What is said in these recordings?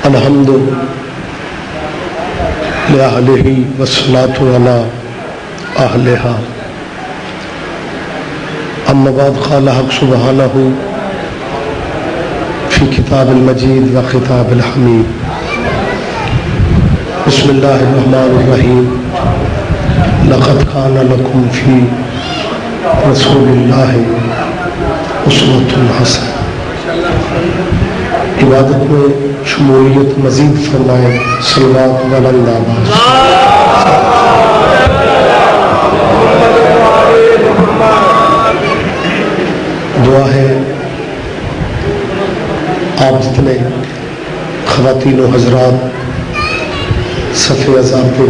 الحمد لأهله والصلاة على أهلها أما بعد قال حق سبحانه في كتاب المجيد وخطاب الحميد بسم الله الرحمن الرحيم لقد كان لكم في رسول الله أسوة حسنة عبادت میں شمولیت مزید فرمائے صلوات والعلام دعا ہے آپ جتنے خواتین و حضرات صف اعظم پہ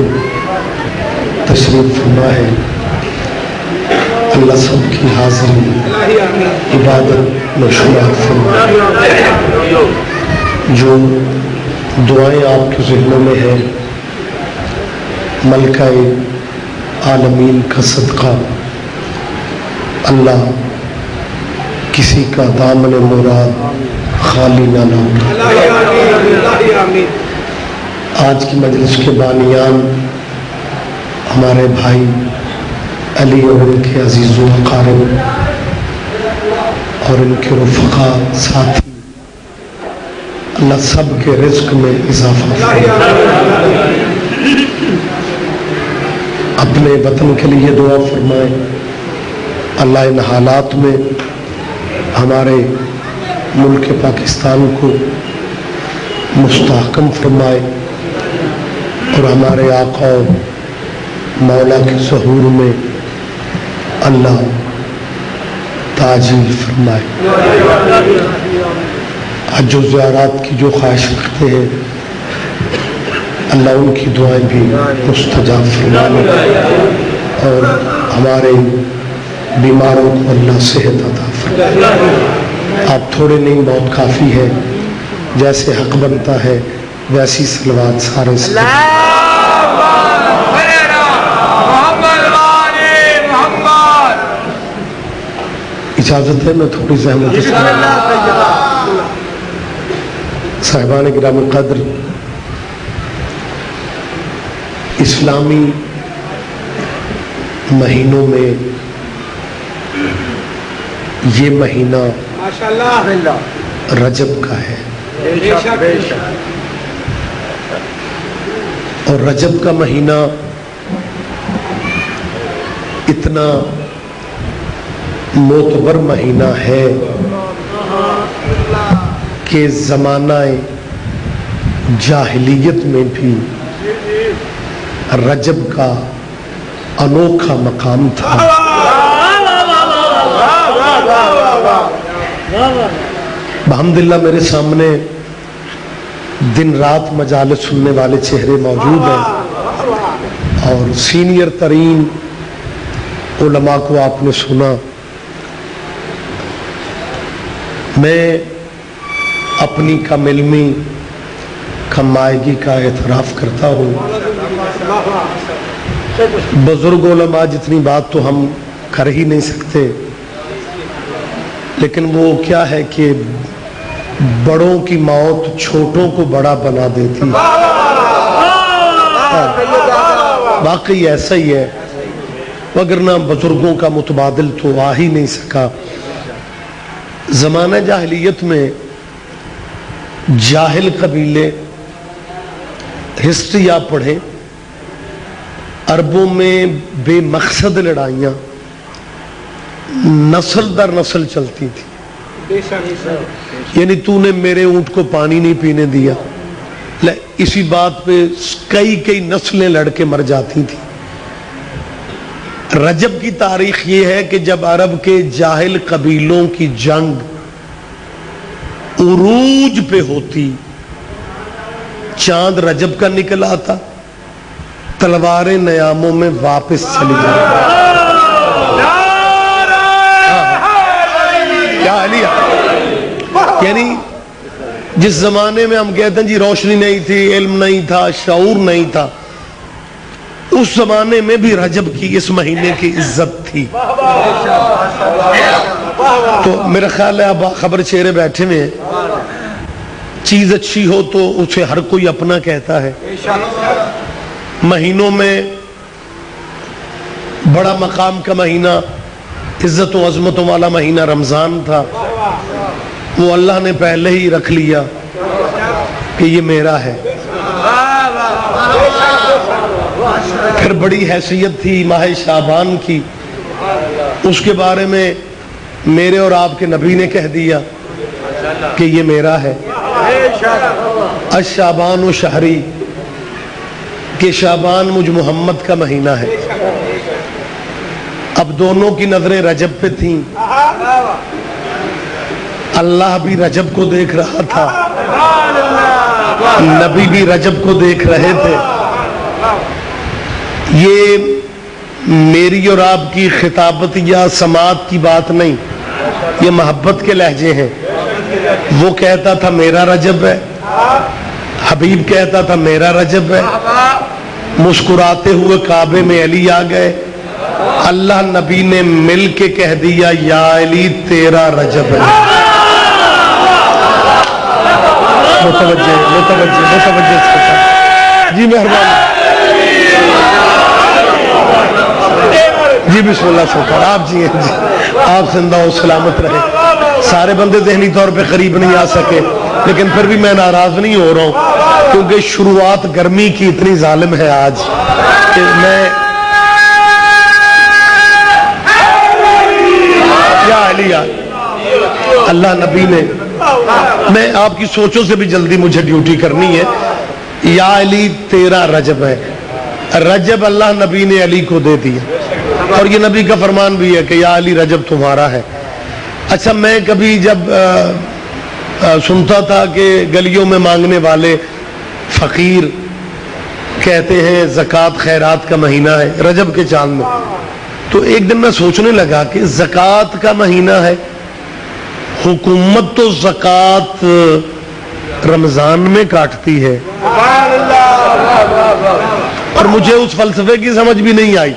تشریف فرما ہے اللہ سب کی حاضری عبادت میں شمار فرمائے جو دعائیں آپ کے ذہنوں میں ہیں ملکہ عالمین کا صدقہ اللہ کسی کا دامن مراد خالی نہ لائے۔ آج کی مجلس کے بانیان ہمارے بھائی علی اور ان کے عزیز و اقارب اور ان کے رفقا ساتھی اللہ سب کے رزق میں اضافہ فرمائے، اپنے وطن کے لیے دعا فرمائے، اللہ ان حالات میں ہمارے ملک پاکستان کو مستحکم فرمائے اور ہمارے آقا و مولا کے ظہور میں اللہ تاجیل فرمائے۔ حج و زیارات کی جو خواہش رکھتے ہیں اللہ ان کی دعائیں بھی مستجاب فرمائے اور ہمارے بیماروں کو اللہ صحت عطا فرمائے۔ آپ تھوڑے نہیں بہت کافی ہے، جیسے حق بنتا ہے ویسی صلوات سارے سے اجازت ہے میں تھوڑی زحمت صاحبان گرام قدر، اسلامی مہینوں میں یہ مہینہ رجب کا ہے اور رجب کا مہینہ اتنا معتبر مہینہ ہے کہ زمانہ جاہلیت میں بھی رجب کا انوکھا مقام تھا۔ الحمدللہ میرے سامنے دن رات مجالس سننے والے چہرے موجود ہیں اور سینئر ترین علماء کو آپ نے سنا۔ میں اپنی کم علمی کم مائگی کا اعتراف کرتا ہوں، بزرگ علماء جتنی بات تو ہم کر ہی نہیں سکتے، لیکن وہ کیا ہے کہ بڑوں کی موت چھوٹوں کو بڑا بنا دیتی، واقعی ایسا ہی ہے، وگرنہ بزرگوں کا متبادل تو آ ہی نہیں سکا۔ زمانہ جاہلیت میں جاہل قبیلے، ہسٹری آپ پڑھیں، عربوں میں بے مقصد لڑائیاں نسل در نسل چلتی تھی، یعنی تو نے میرے اونٹ کو پانی نہیں پینے دیا، اسی بات پہ کئی نسلیں لڑ کے مر جاتی تھی۔ رجب کی تاریخ یہ ہے کہ جب عرب کے جاہل قبیلوں کی جنگ عروج پہ ہوتی، چاند رجب کا نکل آتا، تلواریں نیاموں میں واپس چلی جاتی۔ یعنی جس زمانے میں ہم کہتے ہیں جی روشنی نہیں تھی، علم نہیں تھا، شعور نہیں تھا، اس زمانے میں بھی رجب کی اس مہینے کی عزت تھی۔ تو میرا خیال ہے اب خبر چہرے بیٹھے ہوئے ہیں، چیز اچھی ہو تو اسے ہر کوئی اپنا کہتا ہے. مہینوں میں بڑا مقام کا مہینہ، عزت و عظمتوں والا مہینہ رمضان تھا، وہ اللہ نے پہلے ہی رکھ لیا کہ یہ میرا ہے. پھر بڑی حیثیت تھی ماہ شعبان کی، اس کے بارے میں میرے اور آپ کے نبی نے کہہ دیا کہ یہ میرا ہے. الشعبان و شہری، کہ شعبان مجھ محمد کا مہینہ ہے. اب دونوں کی نظریں رجب پہ تھیں، اللہ بھی رجب کو دیکھ رہا تھا، نبی بھی رجب کو دیکھ رہے تھے. یہ میری اور آپ کی خطابت یا سماعت کی بات نہیں، یہ محبت کے لہجے ہیں. وہ کہتا تھا میرا رجب ہے، حبیب کہتا تھا میرا رجب ہے. مسکراتے ہوئے کعبے میں علی آ گئے، اللہ نبی نے مل کے کہہ دیا یا علی تیرا رجب ہے. متوجہ جی مہربانی جی بسم اللہ سرکار. آپ جی آپ زندہ و سلامت رہے. سارے بندے ذہنی طور پہ قریب نہیں آ سکے، لیکن پھر بھی میں ناراض نہیں ہو رہا ہوں، کیونکہ شروعات گرمی کی اتنی ظالم ہے آج کہ میں یا علی اللہ نبی نے، میں آپ کی سوچوں سے بھی جلدی مجھے ڈیوٹی کرنی ہے. یا علی تیرا رجب ہے. رجب اللہ نبی نے علی کو دے دیا، اور یہ نبی کا فرمان بھی ہے کہ یا علی رجب تمہارا ہے. اچھا، میں کبھی جب سنتا تھا کہ گلیوں میں مانگنے والے فقیر کہتے ہیں زکوٰۃ خیرات کا مہینہ ہے رجب کے چاند میں، تو ایک دن میں سوچنے لگا کہ زکوٰۃ کا مہینہ ہے، حکومت تو زکوٰۃ رمضان میں کاٹتی ہے، اور مجھے اس فلسفے کی سمجھ بھی نہیں آئی.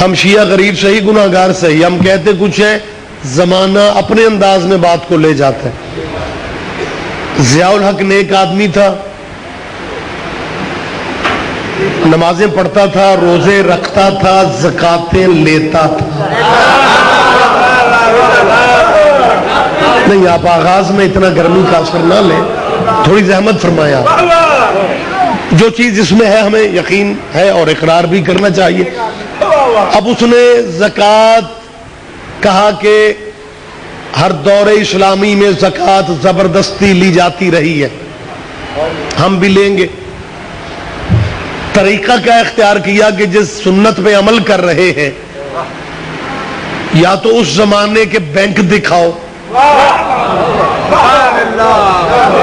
ہم شیعہ غریب صحیح، گناہ گار صحیح، ہم کہتے کچھ ہیں، زمانہ اپنے انداز میں بات کو لے جاتا ہے. ضیاء الحق نیک آدمی تھا، نمازیں پڑھتا تھا، روزے رکھتا تھا، زکاتیں لیتا تھا. نہیں، آپ آغاز میں اتنا گرمی کا اثر نہ لیں، تھوڑی زحمت فرمایا. جو چیز اس میں ہے ہمیں یقین ہے اور اقرار بھی کرنا چاہیے. اب اس نے زکوٰۃ کہا کہ ہر دور اسلامی میں زکوٰۃ زبردستی لی جاتی رہی ہے، ہم بھی لیں گے. طریقہ کیا اختیار کیا کہ جس سنت پہ عمل کر رہے ہیں، یا تو اس زمانے کے بینک دکھاؤ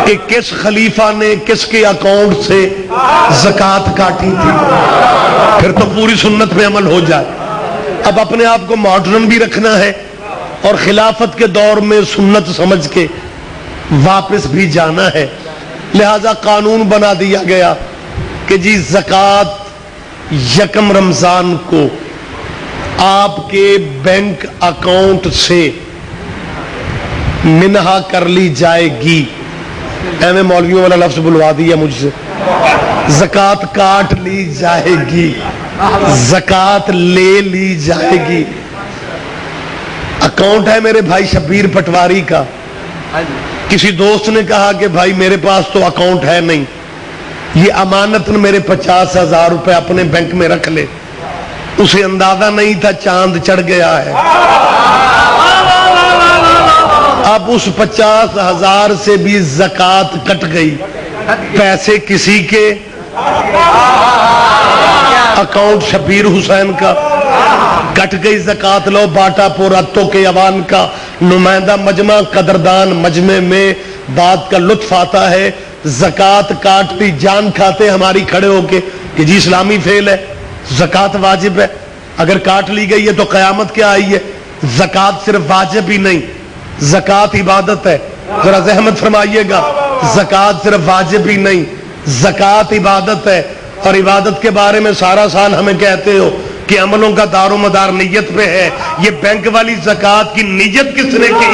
کہ کس خلیفہ نے کس کے اکاؤنٹ سے زکوٰۃ کاٹی تھی، پھر تو پوری سنت پہ عمل ہو جائے. اب اپنے آپ کو ماڈرن بھی رکھنا ہے اور خلافت کے دور میں سنت سمجھ کے واپس بھی جانا ہے. لہذا قانون بنا دیا گیا کہ جی زکوٰۃ یکم رمضان کو آپ کے بینک اکاؤنٹ سے منہا کر لی جائے گی. میں مولویوں والا لفظ بلوا دیا مجھ سے، زکوٰۃ کاٹ لی جائے گی، زکوٰۃ لے لی جائے گی. اکاؤنٹ ہے میرے بھائی شبیر پٹواری کا. کسی دوست نے کہا کہ بھائی میرے پاس تو اکاؤنٹ ہے نہیں، یہ امانتاً میرے 50,000 روپے اپنے بینک میں رکھ لے. اسے اندازہ نہیں تھا چاند چڑھ گیا ہے. اب اس 50,000 سے بھی زکوٰۃ کٹ گئی، پیسے کسی کے، اکاؤنٹ شبیر حسین کا، کٹ گئی زکوٰۃ. لو باٹا پورا تو کے عوان کا نمائندہ مجمع قدردان مجمع میں بات کا لطف آتا ہے. زکوٰۃ کاٹتی جان کھاتے ہماری کھڑے ہو کے کہ جی اسلامی فعل ہے، زکوٰۃ واجب ہے. اگر کاٹ لی گئی ہے تو قیامت کیا آئی ہے؟ زکوٰۃ صرف واجب ہی نہیں، زکوٰۃ عبادت ہے. ذرا زحمت فرمائیے گا، زکوٰۃ صرف واجب ہی نہیں، زکوٰۃ عبادت ہے. اور عبادت کے بارے میں سارا سال ہمیں کہتے ہو کہ عملوں کا دار و مدار نیت پہ ہے. یہ بینک والی زکوٰۃ کی نیت کس نے کی؟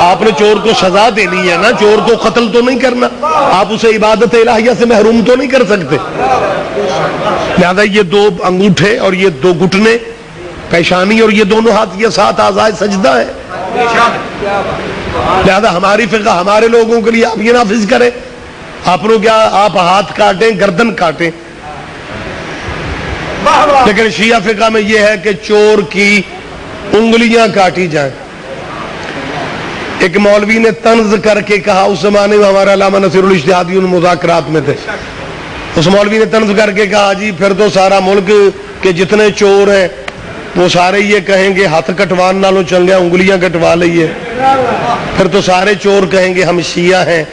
آپ نے چور کو سزا دینی ہے نا، چور کو قتل تو نہیں کرنا، آپ اسے عبادت الہیہ سے محروم تو نہیں کر سکتے۔ لہذا یہ دو انگوٹھے اور یہ دو گھٹنے، پیشانی اور یہ دونوں ہاتھ، یہ 7 اعضاء سجدہ ہے۔ لہذا ہماری فقہ ہمارے لوگوں کے لیے آپ یہ نافذ کریں، آپ لوگ کیا آپ ہاتھ کاٹیں، گردن کاٹیں، لیکن شیعہ فقہ میں یہ ہے کہ چور کی انگلیاں کاٹی جائیں۔ ایک مولوی نے طنز کر کے کہا، اس زمانے میں ہمارا علامہ نصیر الاجتہادی ان مذاکرات میں تھے، اس مولوی نے طنز کر کے کہا جی پھر تو سارا ملک کے جتنے چور ہیں وہ سارے یہ کہیں گے ہاتھ کٹوان نالوں چل گیا، انگلیاں کٹوا لئیے، پھر تو سارے چور کہیں گے ہم شیعہ ہیں۔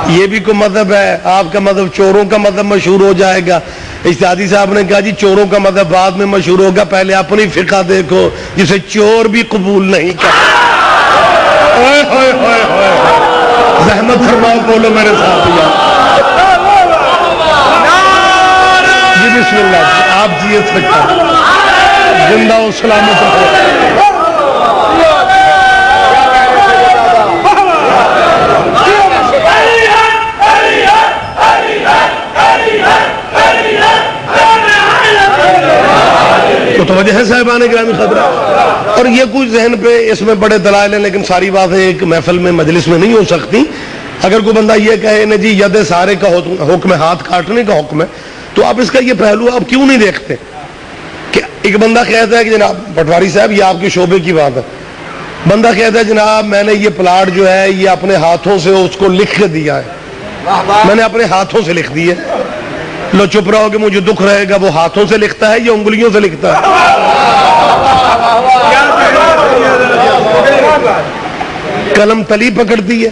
یہ بھی کوئی مذہب ہے؟ آپ کا مذہب چوروں کا مذہب مشہور ہو جائے گا۔ اجتہادی صاحب نے کہا جی چوروں کا مذہب بعد میں مشہور ہوگا، پہلے اپنی فقہ دیکھو جسے چور بھی قبول نہیں کرتا۔ زحمت فرماؤ، بولو میرے ساتھ یار جی بسم اللہ جی، آپ جی اس فقہ زندہ و سلامت رہو۔ تو توجہ ہے صاحبان گرامی خبرہ، اور یہ کچھ ذہن پہ اس میں بڑے دلائل ہیں، لیکن ساری باتیں ایک محفل میں مجلس میں نہیں ہو سکتی۔ اگر کوئی بندہ یہ کہے نا جی ید سارے کا حکم ہے، ہاتھ کاٹنے کا حکم ہے، تو آپ اس کا یہ پہلو آپ کیوں نہیں دیکھتے کہ ایک بندہ کہتا ہے کہ جناب پٹواری صاحب یہ آپ کے شعبے کی بات ہے، بندہ کہتا ہے جناب میں نے یہ پلاٹ جو ہے یہ اپنے ہاتھوں سے اس کو لکھ کے دیا ہے، میں نے اپنے ہاتھوں سے لکھ دی ہے۔ لو چپ رہو کہ مجھے دکھ رہے گا، وہ ہاتھوں سے لکھتا ہے یا انگلیوں سے لکھتا ہے؟ قلم تلی پکڑتی ہے،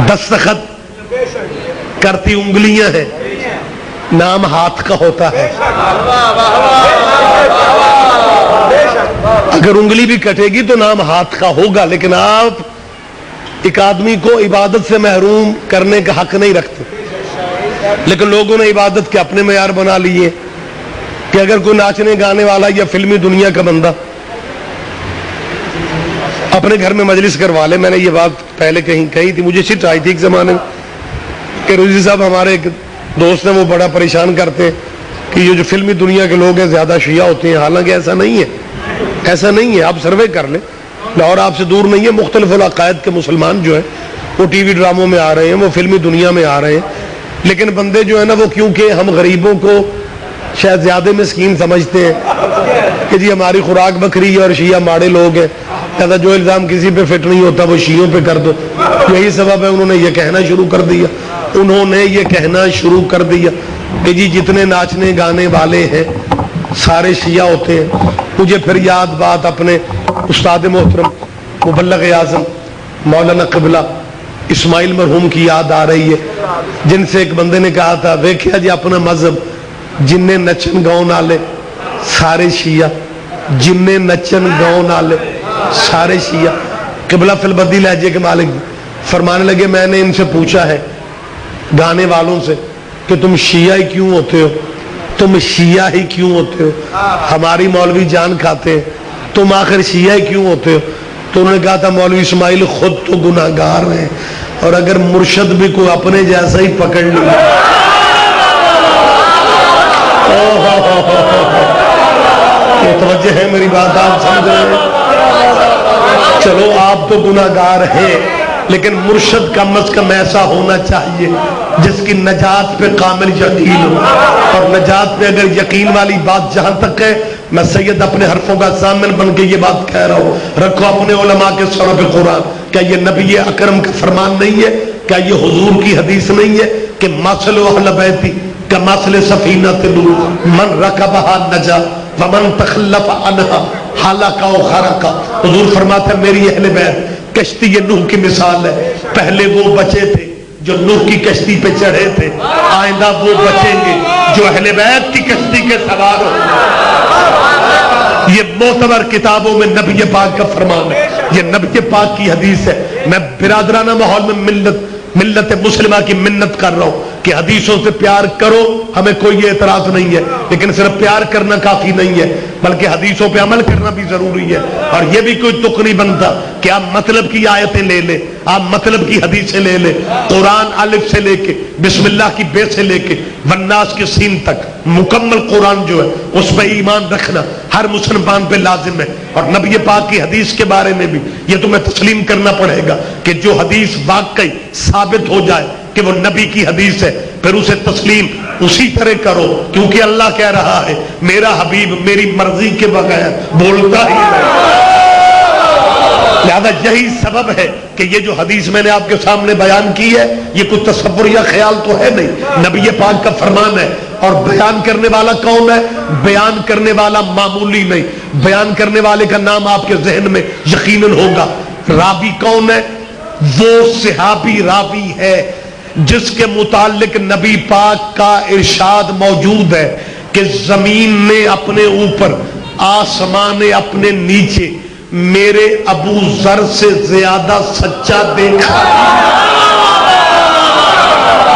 دستخط کرتی انگلیاں ہیں، نام ہاتھ کا ہوتا ہے۔ اگر انگلی بھی کٹے گی تو نام ہاتھ کا ہوگا، لیکن آپ ایک آدمی کو عبادت سے محروم کرنے کا حق نہیں رکھتے۔ لیکن لوگوں نے عبادت کے اپنے معیار بنا لیے کہ اگر کوئی ناچنے گانے والا یا فلمی دنیا کا بندہ اپنے گھر میں مجلس کروا لے، میں نے یہ بات پہلے کہی تھی، مجھے چٹ آئی تھی ایک زمانے میں کہ روزی صاحب ہمارے ایک دوست ہیں، وہ بڑا پریشان کرتے ہیں کہ یہ جو فلمی دنیا کے لوگ ہیں زیادہ شیعہ ہوتے ہیں، حالانکہ ایسا نہیں ہے، ایسا نہیں ہے۔ آپ سروے کر لیں، لاہور آپ سے دور نہیں ہے، مختلف عقائد کے مسلمان جو ہیں وہ ٹی وی ڈراموں میں آ رہے ہیں، وہ فلمی دنیا میں آ رہے ہیں، لیکن بندے جو ہے نا وہ کیونکہ ہم غریبوں کو شاید زیادہ مسکین سمجھتے ہیں کہ جی ہماری خوراک بکری ہے اور شیعہ ماڑے لوگ ہیں، لہذا جو الزام کسی پہ فٹ نہیں ہوتا وہ شیعوں پہ کر دو۔ یہی سبب ہے انہوں نے یہ کہنا شروع کر دیا، انہوں نے یہ کہنا شروع کر دیا کہ جی جتنے ناچنے گانے والے ہیں سارے شیعہ ہوتے ہیں۔ مجھے پھر یاد بات اپنے استاد محترم مبلغ اعظم مولانا قبلہ اسماعیل مرحوم کی یاد آ رہی ہے، جن سے ایک بندے نے کہا تھا ویکھیا جی اپنا مذہب جننے نچن گاؤں نالے سارے شیعہ، جننے نچن گاؤں نالے سارے شیعہ۔ قبلہ فی البدی لہجے کے مالک فرمانے لگے میں نے ان سے پوچھا ہے گانے والوں سے کہ تم شیعہ ہی کیوں ہوتے ہو، تم شیعہ ہی کیوں ہوتے ہو، ہماری مولوی جان کھاتے ہیں، تم آخر شیعہ ہی کیوں ہوتے ہو؟ تو انہوں نے کہا تھا مولوی اسماعیل خود تو گناہگار ہیں، اور اگر مرشد بھی کوئی اپنے جیسا ہی پکڑ لیا توجہ ہے میری بات، آپ سمجھ رہے ہیں؟ چلو آپ تو گناہگار ہیں، لیکن مرشد کم از کم ایسا ہونا چاہیے جس کی نجات پہ کامل یقین ہو، اور نجات پہ اگر یقین والی بات جہاں تک ہے، میں سید اپنے حرفوں کا ضامن بن کے یہ بات کہہ رہا ہوں، رکھو اپنے علماء کے سروں پہ قرآن۔ کیا یہ نبی اکرم کا فرمان نہیں ہے؟ کیا یہ حضور کی حدیث نہیں ہے کہ مثل اہل بیتی کمثل سفینۃ نوح من رکبھا نجا ومن تخلف عنہا ہلک و غرق؟ حضور فرماتا ہے میری اہل بیت کشتی نوح کی مثال ہے، پہلے وہ بچے تھے جو نوح کی کشتی پہ چڑھے تھے، آئندہ وہ بچیں گے جو اہل بیت کی کشتی کے سوار ہو۔ یہ معتبر کتابوں میں نبی پاک کا فرمان ہے، یہ نبی پاک کی حدیث ہے۔ میں برادرانہ ماحول میں ملت مسلمہ کی منت کر رہا ہوں کہ حدیثوں سے پیار کرو، ہمیں کوئی اعتراض نہیں ہے، لیکن صرف پیار کرنا کافی نہیں ہے، بلکہ حدیثوں پہ عمل کرنا بھی ضروری ہے۔ اور یہ بھی کوئی تک نہیں بنتا کہ آپ مطلب کی آیتیں لے لیں، آپ مطلب کی حدیثیں لے لیں۔ قرآن الف سے لے کے بسم اللہ کی بے سے لے کے والناس کے سین تک مکمل قرآن جو ہے اس پہ ایمان رکھنا ہر مسلمان پہ لازم ہے۔ اور نبی پاک کی حدیث کے بارے میں بھی یہ تمہیں تسلیم کرنا پڑے گا کہ جو حدیث واقعی ثابت ہو جائے کہ وہ نبی کی حدیث ہے، پھر اسے تسلیم اسی طرح کرو، کیونکہ اللہ کہہ رہا ہے میرا حبیب میری مرضی کے بغیر بولتا ہی نہیں۔ لہذا یہی سبب ہے کہ یہ جو حدیث میں نے آپ کے سامنے بیان کی ہے یہ کوئی تصور یا خیال تو ہے نہیں، نبی پاک کا فرمان ہے۔ اور بیان کرنے والا کون ہے؟ بیان کرنے والا معمولی نہیں، بیان کرنے والے کا نام آپ کے ذہن میں یقیناً ہوگا۔ راوی کون ہے؟ وہ صحابی راوی ہے جس کے متعلق نبی پاک کا ارشاد موجود ہے کہ زمین نے اپنے اوپر، آسمان نے اپنے نیچے میرے ابو ذر سے زیادہ سچا دیکھا۔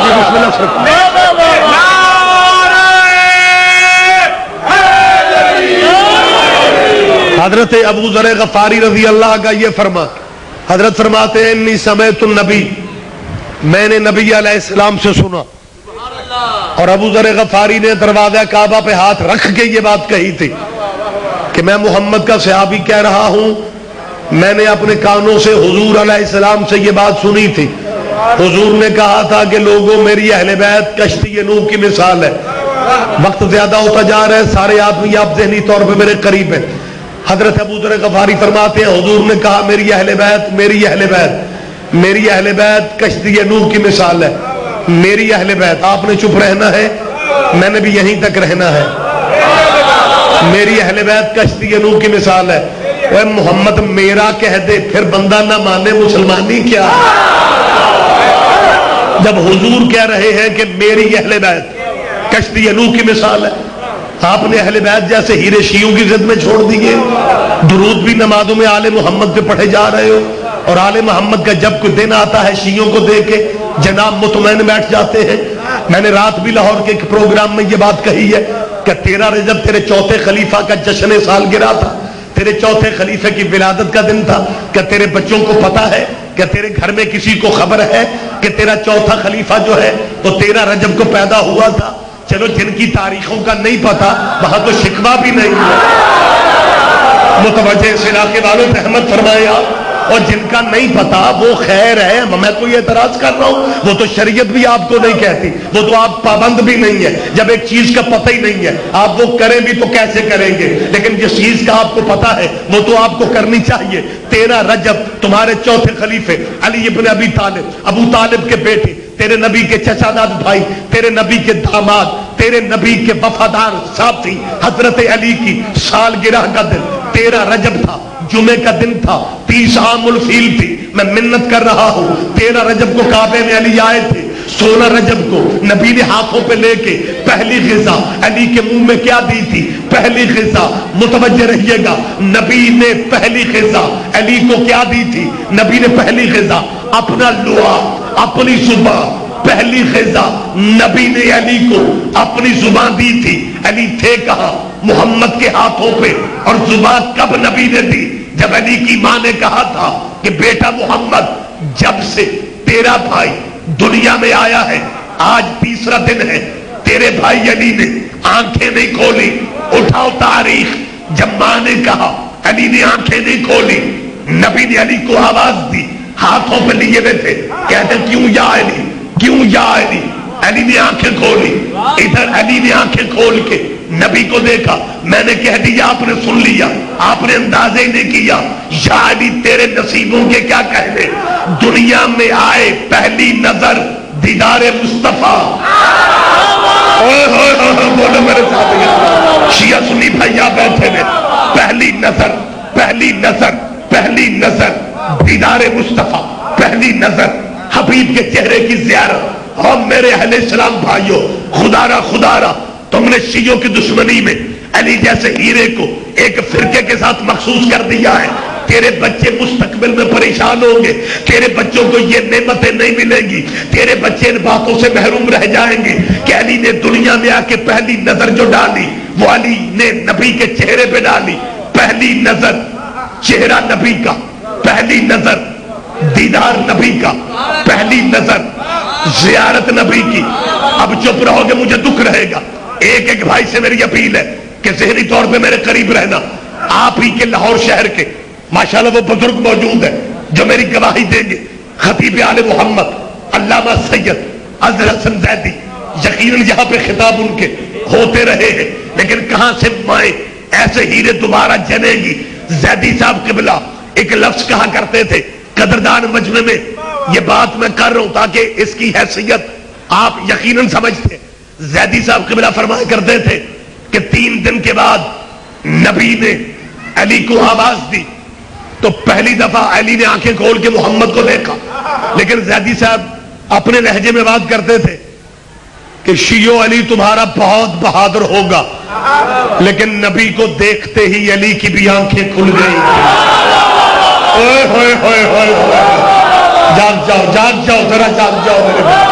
بسم اللہ سر۔ حضرت ابو ذر غفاری رضی اللہ کا یہ فرمان، حضرت فرماتے ہیں انی سمعت النبی، میں نے نبی علیہ السلام سے سنا۔ اور ابو ذر غفاری نے دروازہ کعبہ پہ ہاتھ رکھ کے یہ بات کہی تھی کہ میں محمد کا صحابی کہہ رہا ہوں، میں نے اپنے کانوں سے حضور علیہ السلام سے یہ بات سنی تھی۔ حضور نے کہا تھا کہ لوگوں میری اہل بیت کشتی نوح کی مثال ہے۔ وقت زیادہ ہوتا جا رہا ہے، سارے آدمی آپ ذہنی طور پہ میرے قریب ہیں۔ حضرت ابو ذر غفاری فرماتے ہیں حضور نے کہا میری اہل بیت میری اہل بیت میری اہل بیت کشتی نوح کی مثال ہے۔ میری اہل بیت، آپ نے چپ رہنا ہے، میں نے بھی یہیں تک رہنا ہے۔ میری اہل بیت کشتی نوح کی مثال ہے۔ اے محمد میرا کہہ دے پھر بندہ نہ مانے، مسلمانی کیا؟ جب حضور کہہ رہے ہیں کہ میری اہل بیت کشتی نوح کی مثال ہے، آپ نے اہل بیت جیسے ہیرے شیعوں کی ضد میں چھوڑ دیے، درود بھی نمازوں میں آل محمد پہ پڑھے جا رہے ہو، اور آل محمد کا جب کوئی دن آتا ہے شیعوں کو دے کے جناب مطمئن بیٹھ جاتے ہیں۔ میں نے رات بھی لاہور کے ایک پروگرام میں یہ بات کہی ہے کہ 13 رجب تیرے چوتھے خلیفہ کا جشن سالگرہ تھا، تیرے چوتھے خلیفہ کی ولادت کا دن تھا۔ کیا تیرے بچوں کو پتا ہے؟ کیا تیرے گھر میں کسی کو خبر ہے کہ تیرا چوتھا خلیفہ جو ہے وہ 13 رجب کو پیدا ہوا تھا؟ چلو جن کی تاریخوں کا نہیں پتا وہاں تو شکوہ بھی نہیں ہے، متوجہ اس علاقے والوں پہ رحمت فرمائے آپ۔ اور جن کا نہیں پتا وہ خیر ہے، میں کوئی اعتراض کر رہا ہوں، وہ تو شریعت بھی آپ کو نہیں کہتی، وہ تو آپ پابند بھی نہیں ہے۔ جب ایک چیز کا پتہ ہی نہیں ہے آپ وہ کریں بھی تو کیسے کریں گے؟ لیکن جس چیز کا آپ کو پتا ہے وہ تو آپ کو کرنی چاہیے۔ 13 رجب تمہارے چوتھے خلیفے علی ابن ابی طالب، ابو طالب کے بیٹے، تیرے نبی کے چچا داد بھائی، تیرے نبی کے داماد، تیرے نبی کے وفادار ساتھی حضرت علی کی سالگرہ کا دن 13 رجب تھا، جمعے کا دن تھا، 30 عام الفیل تھی۔ میں منت کر رہا ہوں، 13 رجب کو کعبے میں علی آئے تھے، 16 رجب کو نبی نے ہاتھوں پہ لے کے پہلی غذا علی کے منہ میں کیا دی تھی؟ پہلی غذا، متوجہ رہیے گا، نبی نے پہلی غذا علی کو کیا دی تھی؟ نبی نے پہلی غذا اپنا لوا، اپنی زبان، پہلی غذا نبی نے علی کو اپنی زبان دی تھی۔ علی تھے کہاں؟ محمد کے ہاتھوں پہ۔ اور زبان کب نبی نے دی؟ جب علی کی ماں نے کہا تھا کہ بیٹا محمد جب سے تیرا بھائی دنیا میں آیا ہے آج تیسرا دن ہے، تیرے بھائی علی نے آنکھیں نہیں کھولی، اٹھاؤ تاریخ۔ جب ماں نے کہا علی نے آنکھیں نہیں کھولی، نبی نے علی کو آواز دی، ہاتھوں پہ لیے ہوئے تھے، کہتے کیوں یا علی، کیوں یا علی؟ علی نے آنکھیں کھولی، ادھر علی نے آنکھیں کھول کے نبی کو دیکھا، میں نے کہہ دیا آپ نے سن لیا، آپ نے اندازہ ہی نہیں کیا۔ یا علی تیرے نصیبوں کے کیا کہنے، دنیا میں آئے پہلی نظر دیدار مصطفیٰ۔ بولو میرے ساتھ، شیعہ سنی بھائیا بیٹھے میں، پہلی نظر، پہلی نظر، پہلی نظر دیدار مصطفیٰ، پہلی نظر حبیب کے چہرے کی زیارت۔ اور میرے اہل اسلام بھائیوں، خدا را تم نے شیعوں کی دشمنی میں علی جیسے ہیرے کو ایک فرقے کے ساتھ مخصوص کر دیا ہے۔ تیرے بچے مستقبل میں پریشان ہوں گے، تیرے بچوں کو یہ نعمتیں نہیں ملیں گی، تیرے بچے ان باتوں سے محروم رہ جائیں گے کہ علی نے دنیا میں آ کے پہلی نظر جو ڈالی وہ علی نے نبی کے چہرے پہ ڈالی. پہلی نظر چہرہ نبی کا، پہلی نظر دیدار نبی کا، پہلی نظر زیارت نبی کی. اب چپ رہو گے مجھے دکھ رہے گا. ایک ایک بھائی سے میری اپیل ہے کہ ذہنی طور پہ میرے قریب رہنا. آپ ہی کے لاہور شہر کے ماشاءاللہ وہ بزرگ موجود ہیں جو میری گواہی دیں گے. خطیب آل محمد علامہ سید اظہر حسن زیدی، یقیناً یہاں پہ خطاب ان کے ہوتے رہے ہیں، لیکن کہاں سے مائیں ایسے ہیرے دوبارہ جنے گی. زیدی صاحب قبلہ ایک لفظ کہا کرتے تھے قدردان مجمع میں. یہ بات میں کر رہا ہوں تاکہ اس کی حیثیت آپ یقیناً سمجھتے. زیدی صاحب قبلہ فرمایا کرتے تھے کہ 3 دن کے بعد نبی نے علی کو آواز دی تو پہلی دفعہ علی نے آنکھیں کھول کے محمد کو دیکھا. لیکن زیدی صاحب اپنے لہجے میں بات کرتے تھے کہ شیعو علی تمہارا بہت بہادر ہوگا، لیکن نبی کو دیکھتے ہی علی کی بھی آنکھیں کھل گئی. جاگ جاؤ جاگ جاؤ ذرا جاگ جاؤ میرے بھائی.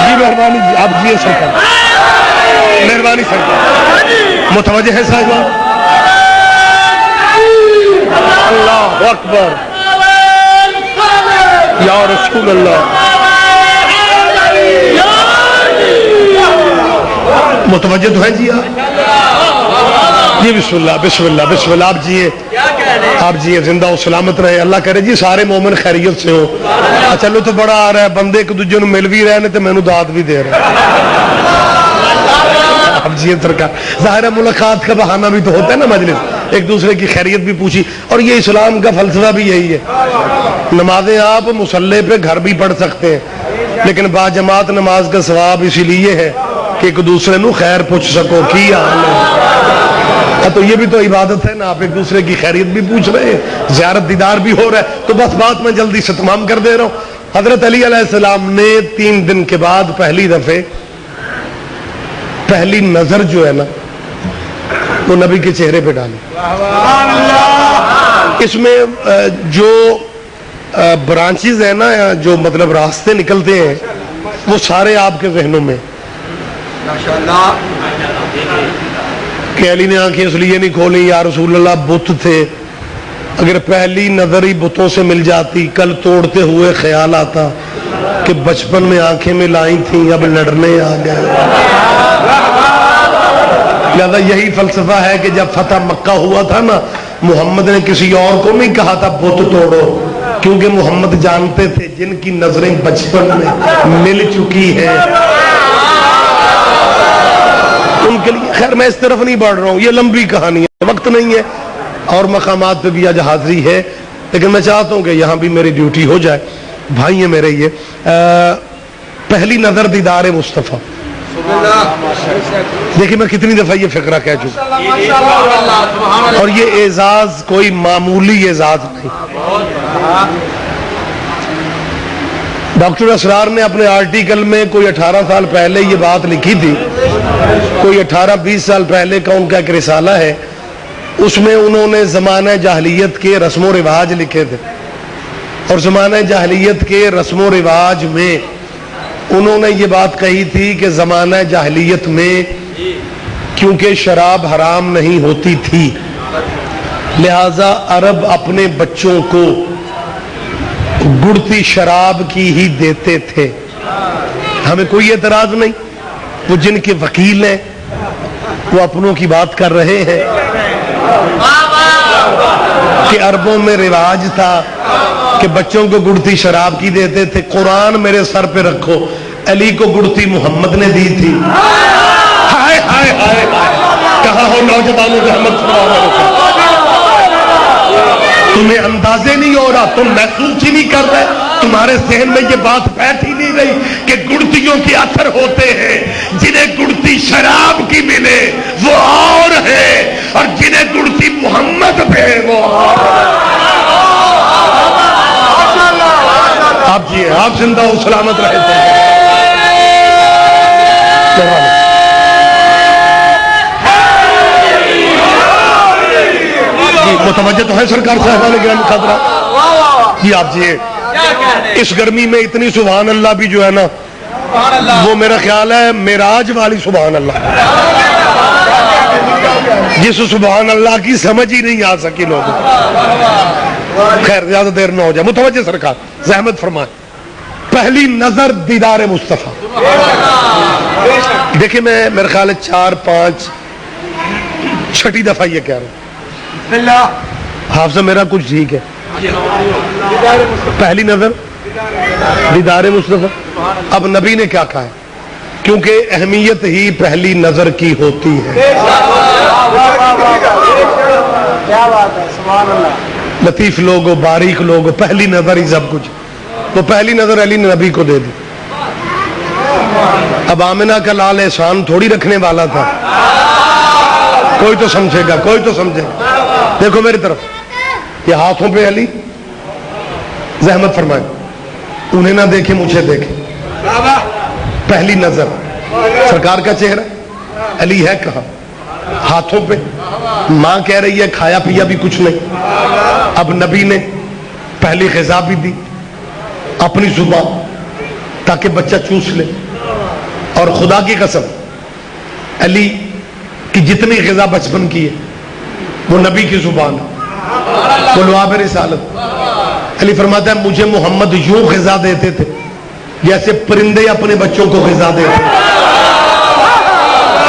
جی مہربانی جی آپ جی سرکار، مہربانی سرکار متوجہ ہے صاحبہ. اللہ اکبر یا رسول اللہ. متوجہ تو ہے جی آپ جی. بسم اللہ بسم اللہ بسم اللہ. آپ جیے آپ جیے زندہ و سلامت رہے. اللہ کرے جی سارے مومن خیریت سے ہو. چلو تو بڑا آ رہا ہے بندے ایک دوجے نو مل بھی رہے ہیں تو مینو داد بھی دے رہے ہیں. آپ جیے سرکار. ظاہر ہے ملاقات کا بہانہ بھی تو ہوتا ہے نا، مجلس ایک دوسرے کی خیریت بھی پوچھی. اور یہ اسلام کا فلسفہ بھی یہی ہے. نمازیں آپ مسلح پہ گھر بھی پڑھ سکتے ہیں، لیکن باجماعت نماز کا ثواب اسی لیے ہے کہ ایک دوسرے نو خیر پوچھ سکو کی حال ہے. تو یہ بھی تو عبادت ہے نا، آپ ایک دوسرے کی خیریت بھی پوچھ رہے ہیں، زیارت دیدار بھی ہو رہا ہے. تو بس بات میں جلدی سے تمام کر دے رہا ہوں. حضرت علی علیہ السلام نے 3 دن کے بعد پہلی دفعہ پہلی نظر جو ہے نا وہ نبی کے چہرے پہ ڈالی. اس میں جو برانچز ہیں نا، جو مطلب راستے نکلتے ہیں وہ سارے آپ کے ذہنوں میں کہ علی نے آنکھیں اس لیے نہیں کھولی یا رسول اللہ بت تھے. اگر پہلی نظر ہی بتوں سے مل جاتی، کل توڑتے ہوئے خیال آتا کہ بچپن میں آنکھیں میں لائی تھیں اب لڑنے آ گئے. لہذا یہی فلسفہ ہے کہ جب فتح مکہ ہوا تھا نا، محمد نے کسی اور کو نہیں کہا تھا بت توڑو، کیونکہ محمد جانتے تھے جن کی نظریں بچپن میں مل چکی ہیں ان کے لیے. خیر میں اس طرف نہیں بڑھ رہا ہوں، یہ لمبی کہانی ہے، وقت نہیں ہے اور مقامات پہ بھی آج حاضری ہے، لیکن میں چاہتا ہوں کہ یہاں بھی میری ڈیوٹی ہو جائے. بھائی ہیں میرے یہ پہلی نظر دیدار مصطفیٰ. دیکھیں میں کتنی دفعہ یہ فقرہ کہہ چکا، اور یہ اعزاز کوئی معمولی اعزاز نہیں. ڈاکٹر اسرار نے اپنے آرٹیکل میں کوئی 18 سال پہلے یہ بات لکھی تھی، کوئی 18-20 سال پہلے کا ان کا ایک رسالہ ہے. اس میں انہوں نے زمانہ جاہلیت کے رسم و رواج لکھے تھے، اور زمانہ جاہلیت کے رسم و رواج میں انہوں نے یہ بات کہی تھی کہ زمانہ جاہلیت میں کیونکہ شراب حرام نہیں ہوتی تھی، لہذا عرب اپنے بچوں کو گڑتی شراب کی ہی دیتے تھے. ہمیں کوئی اعتراض نہیں. وہ جن کے وکیل ہیں وہ اپنوں کی بات کر رہے ہیں کہ عربوں میں رواج تھا کہ بچوں کو گڑتی شراب کی دیتے تھے. قرآن میرے سر پہ رکھو، علی کو گڑتی محمد نے دی تھی. ہائے ہائے ہائے کہاں ہو نوجوانوں محمد صلی اللہ علیہ وسلم؟ تمہیں اندازے نہیں ہو رہا، تم محسوس ہی نہیں کر رہے، تمہارے ذہن میں یہ بات بیٹھ ہی نہیں رہی کہ گڑتیوں کے اثر ہوتے ہیں. جنہیں گڑتی شراب کی ملے وہ اور ہے، اور جنہیں گڑتی محمد پہ وہ اور ہے. آپ جی آپ زندہ و سلامت رہے تھے. متوجہ تو ہے سرکار صاحبان گرامی حضرات؟ جی آپ جی اس گرمی میں اتنی سبحان اللہ بھی جو ہے نا وہ میرا خیال ہے معراج والی سبحان اللہ، جس سبحان اللہ کی سمجھ ہی نہیں آ سکی لوگوں. خیر زیادہ دیر نہ ہو جائے. متوجہ سرکار زحمت فرمائیں. پہلی نظر دیدار مصطفیٰ. دیکھیں میں میرے خیال ہے 4-5 چھٹی دفعہ یہ کہہ رہا ہوں، حافظہ میرا کچھ ٹھیک ہے. پہلی نظر دیدار مصطفیٰ. اب نبی نے کیا کہا ہے؟ کیونکہ اہمیت ہی پہلی نظر کی ہوتی ہے. لطیف لوگ ہو، باریک لوگ ہو، پہلی نظر ہی سب کچھ. وہ پہلی نظر علی نے نبی کو دے دی. اب آمنہ کا لال احسان تھوڑی رکھنے والا تھا. کوئی تو سمجھے گا، کوئی تو سمجھے گا. دیکھو میری طرف، یہ ہاتھوں پہ علی، زحمت فرمائیں، انہیں نہ دیکھے مجھے دیکھے. پہلی نظر سرکار کا چہرہ، علی ہے کہاں؟ ہاتھوں پہ. ماں کہہ رہی ہے کھایا پیا بھی کچھ نہیں. اب نبی نے پہلی غذا بھی دی اپنی زبان تاکہ بچہ چوس لے. اور خدا کی قسم علی کی جتنی غذا بچپن کی ہے وہ نبی کی زبان ہے، وہ لعاب رسالت. علی فرماتا ہے مجھے محمد یوں غذا دیتے تھے جیسے پرندے اپنے بچوں کو غذا دیتے تھے.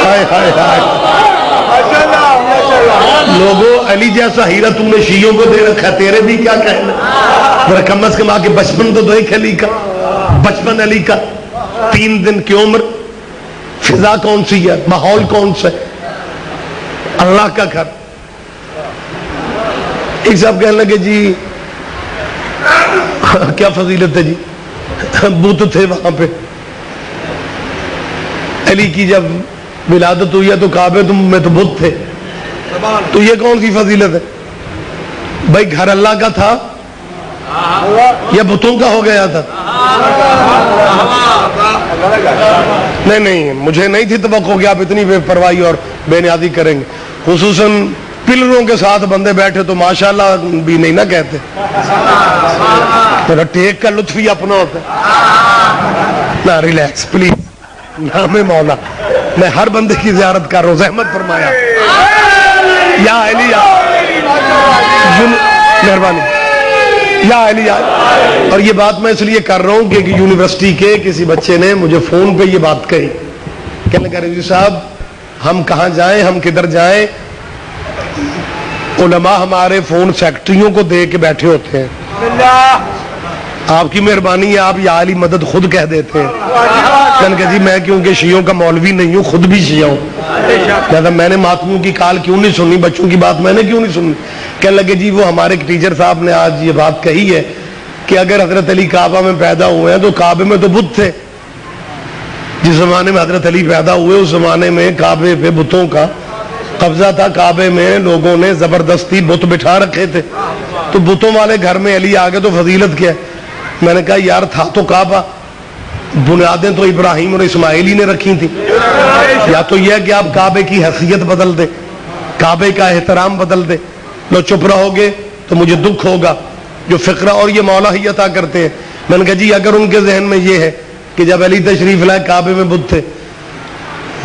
ہائے ہائے ہائے لوگوں، علی جیسا ہیرا تم نے شیعوں کو دے رکھا، تیرے بھی کیا کہنا. ذرا کم از کم آگے بچپن تو دیکھ علی کا. بچپن علی کا 3 دن کی عمر، فضا کون سی ہے، ماحول کون سا ہے، اللہ کا گھر. ایک صاحب کہنے لگے جی کیا فضیلت ہے جی، بت تھے وہاں پہ. علی کی جب ولادت ہوئی ہے تو کعبے میں تو بت تھے، تو یہ کون سی فضیلت ہے بھائی؟ گھر اللہ کا تھا یا بتوں کا ہو گیا تھا؟ نہیں مجھے نہیں تھی توقع کہ آپ اتنی بے پرواہی اور بے نیازی کریں گے. خصوصاً پلروں کے ساتھ بندے بیٹھے تو ماشاءاللہ بھی نہیں نہ کہتے. میرا ٹیک کا لطف ہی اپنا ہوتا ہے نا. ریلیکس پلیز، نام مولا. میں ہر بندے کی زیارت کر رہا ہوں، زحمت فرمایا. یا علی مہربانی، یا علی. اور یہ بات میں اس لیے کر رہا ہوں کہ یونیورسٹی کے کسی بچے نے مجھے فون پہ یہ بات کہی، کہنے لگا رضوی صاحب ہم کہاں جائیں، ہم کدھر جائیں؟ علماء ہمارے فون سیکٹریوں کو دے کے بیٹھے ہوتے ہیں. آپ کی مہربانی ہے آپ یا علی مدد خود کہہ دیتے ہیں. کہنے کہ جی میں کیونکہ شیعوں کا مولوی نہیں ہوں، خود بھی شیعہ ہوں، لہذا میں نے ماتموں کی کال کیوں نہیں سنی، بچوں کی بات میں نے کیوں نہیں سنی. کہنے لگے جی وہ ہمارے ٹیچر صاحب نے آج یہ بات کہی ہے کہ اگر حضرت علی کعبہ میں پیدا ہوئے ہیں تو کعبے میں تو بت تھے. جس زمانے میں حضرت علی پیدا ہوئے اس زمانے میں کعبے پہ بتوں کا قبضہ تھا. کعبے میں لوگوں نے زبردستی بت بٹھا رکھے تھے، تو بتوں والے گھر میں علی آ گئے تو فضیلت کیا ہے؟ میں نے کہا یار تھا تو کعبہ، بنیادیں تو ابراہیم اور اسماعیل ہی نے رکھی تھی. یا تو یہ ہے کہ آپ کعبے کی حیثیت بدل دیں، کعبے کا احترام بدل دیں. لو چپ رہو گے تو مجھے دکھ ہوگا. جو فقرہ اور یہ مولا ہی عطا کرتے ہیں. میں نے کہا جی اگر ان کے ذہن میں یہ ہے کہ جب علی تشریف لائے کعبے میں بت تھے،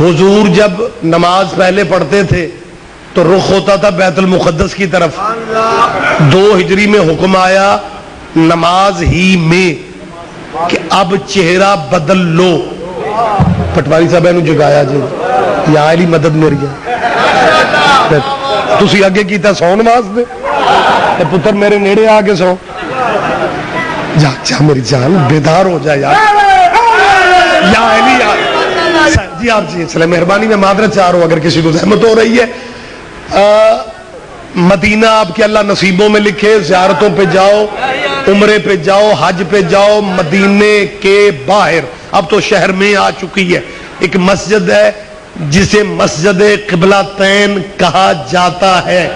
حضور جب نماز پہلے پڑھتے تھے تو رخ ہوتا تھا بیت المقدس کی طرف. 2 ہجری میں حکم آیا نماز ہی میں کہ اب چہرہ بدل لو. پٹواری صاحب نے جگایا جی یا علی مدد میری ہے، تسی اگے کیتا سو نماز دے تے پتر میرے نیڑے آ کے سو جا میری جان بیدار ہو جائے یار. یا علی جی آپ جی چلے مہربانی میں معذرت چاہ رہا ہوں اگر کسی کو زحمت ہو رہی ہے. مدینہ آپ کے اللہ نصیبوں میں لکھے. زیارتوں پہ جاؤ، عمرے پہ جاؤ، حج پہ جاؤ. مدینے کے باہر اب تو شہر میں آ چکی ہے ایک مسجد ہے جسے مسجد قبلتین کہا جاتا ہے.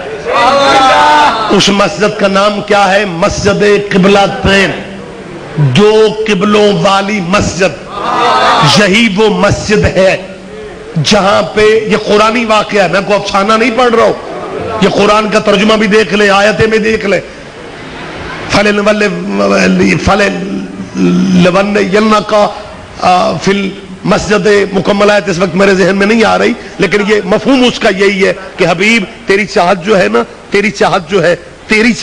اس مسجد کا نام کیا ہے؟ مسجد قبلتین، 2 قبلوں والی مسجد. یہی وہ مسجد ہے جہاں پہ یہ قرآنی واقعہ ہے، میں کو افسانہ نہیں پڑھ رہا ہوں. یہ قرآن کا ترجمہ بھی دیکھ لیں، آیتیں میں دیکھ لیں. فَلَنُوَلِّيَنَّكَ فِي الْمَسْجِدِ مکمل آیت اس وقت میرے ذہن میں نہیں آ رہی، لیکن یہ مفہوم اس کا یہی ہے کہ حبیب تیری چاہت جو ہے نا، تیری چاہت جو ہے، تیری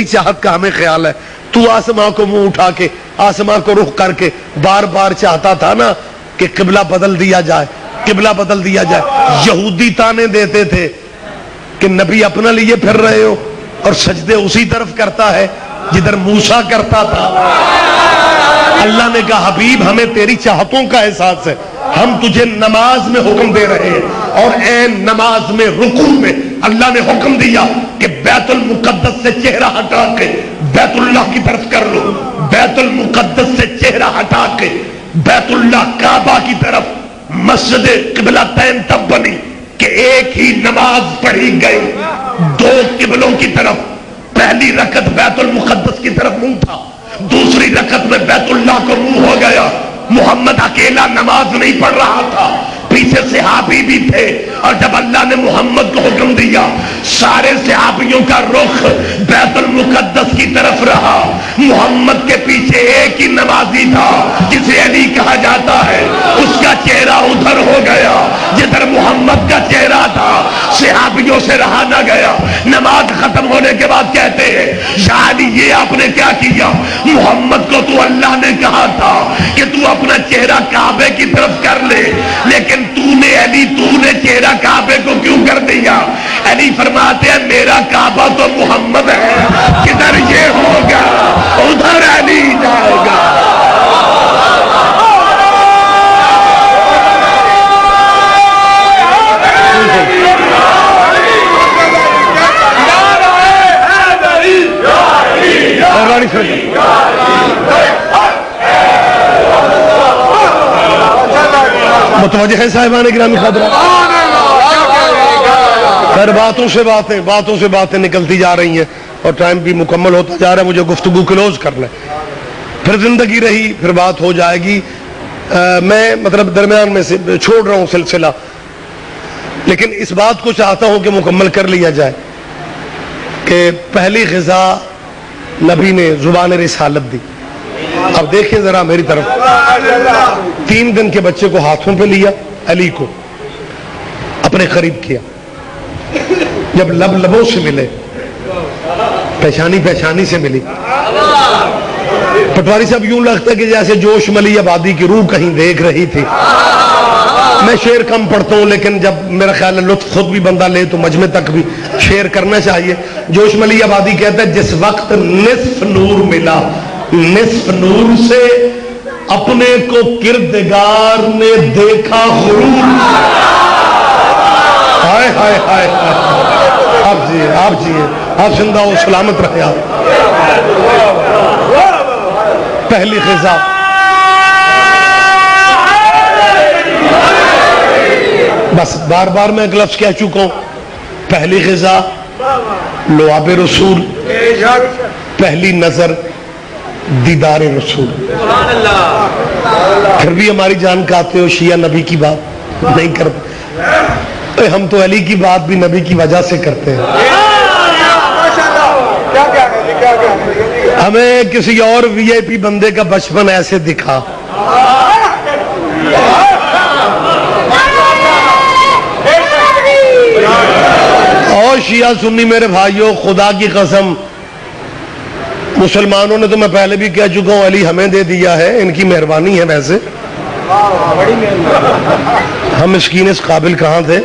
چاہت کا ہمیں خیال ہے. تو آسمان کو منہ اٹھا کے، آسمان کو رخ کر کے بار بار چاہتا تھا نا کہ قبلہ بدل دیا جائے، قبلہ بدل دیا جائے. یہودی تانے دیتے تھے کہ نبی اپنا لیے پھر رہے ہو اور سجدے اسی طرف کرتا ہے جدھر موسیٰ کرتا تھا. اللہ نے کہا حبیب ہمیں تیری چاہتوں کا احساس ہے، ہم تجھے نماز میں حکم دے رہے ہیں، اور این نماز میں رکوع میں اللہ نے حکم دیا کہ بیت المقدس سے چہرہ ہٹا کے بیت اللہ کی طرف کر لو. بیت المقدس سے چہرہ ہٹا کے بیت اللہ کعبہ کی طرف. مسجد قبلتین تب بنی کہ ایک ہی نماز پڑھی گئی دو قبلوں کی طرف. پہلی رکعت بیت المقدس کی طرف منہ تھا، دوسری رکعت میں بیت اللہ کو منہ ہو گیا. محمد اکیلا نماز نہیں پڑھ رہا تھا، پیچھے صحابی بھی تھے، اور جب اللہ نے محمد کو حکم دیا سارے صحابیوں کا رخ بیت المقدس کی طرف رہا. محمد کے پیچھے ایک ہی نمازی تھا جسے علی کہا جاتا ہے، اس کا چہرہ ادھر ہو گیا جدھر محمد کا چہرہ تھا. صحابیوں سے رہا نہ گیا. نماز ختم ہونے کے بعد کہتے ہیں یا علی یہ آپ نے کیا کیا؟ محمد کو تو اللہ نے کہا تھا کہ تو اپنا چہرہ کعبے کی طرف کر لے، لیکن تو نے علی تو نے چہرہ کعبے کو کیوں کر دیا؟ علی فرماتے ہیں میرا کعبہ تو محمد ہے، کدھر یہ ہوگا ادھر علی جائے گا. متوجہ ہے صاحبان گرامی حضرات؟ خیر باتوں سے باتیں نکلتی جا رہی ہیں اور ٹائم بھی مکمل ہوتا جا رہا ہے. مجھے گفتگو کلوز کر لیں، پھر زندگی رہی پھر بات ہو جائے گی. میں مطلب درمیان میں سے چھوڑ رہا ہوں سلسلہ، لیکن اس بات کو چاہتا ہوں کہ مکمل کر لیا جائے کہ پہلی غذا نبی نے زبان رسالت دی. اب دیکھیں ذرا میری طرف. 3 دن کے بچے کو ہاتھوں پہ لیا، علی کو اپنے قریب کیا. جب لبوں سے ملے، پیشانی سے ملی. پٹواری صاحب یوں لگتا ہے کہ جیسے جوش ملی آبادی کی روح کہیں دیکھ رہی تھی. میں شعر کم پڑھتا ہوں، لیکن جب میرا خیال ہے لطف خود بھی بندہ لے تو مجمع تک بھی شعر کرنا چاہیے. جوش ملی آبادی کہتا ہے جس وقت نصف نور ملا، نصف نور سے اپنے کو کردگار نے دیکھا غرور. ہائے ہائے ہائے آپ زندہ ہو، سلامت رہے آپ. پہلی غذا بس بار بار میں ایک لفظ کہہ چکا ہوں. پہلی غذا لعاب رسول، پہلی نظر دیدار رسول. پھر بھی ہماری جان کہتے ہو شیعہ نبی کی بات نہیں کرتے. ہم تو علی کی بات بھی نبی کی وجہ سے کرتے ہیں. ہمیں کسی اور وی آئی پی بندے کا بچپن ایسے دکھا. اور شیعہ سنی میرے بھائیوں، خدا کی قسم مسلمانوں نے تو میں پہلے بھی کہہ چکا ہوں علی ہمیں دے دیا ہے، ان کی مہربانی ہے. ویسے ہم مسکین اس قابل کہاں تھے.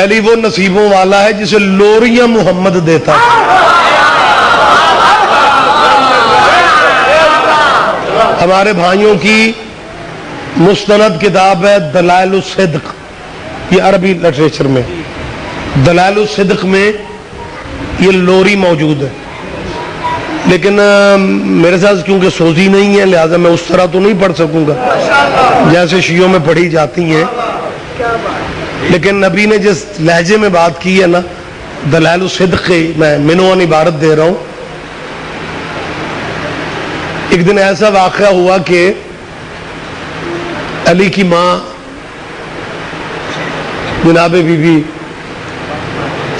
علی وہ نصیبوں والا ہے جسے لوریاں محمد دیتا. ہمارے بھائیوں کی مستند کتاب ہے دلائل الصدق، یہ عربی لٹریچر میں دلائل الصدق میں یہ لوری موجود ہے. لیکن میرے ساتھ کیونکہ سوزی نہیں ہے لہذا میں اس طرح تو نہیں پڑھ سکوں گا جیسے شیعوں میں پڑھی جاتی ہیں. لیکن نبی نے جس لہجے میں بات کی ہے نا دلائل الصدق کی، میں منوان عبارت دے رہا ہوں. ایک دن ایسا واقعہ ہوا کہ علی کی ماں جناب بی بی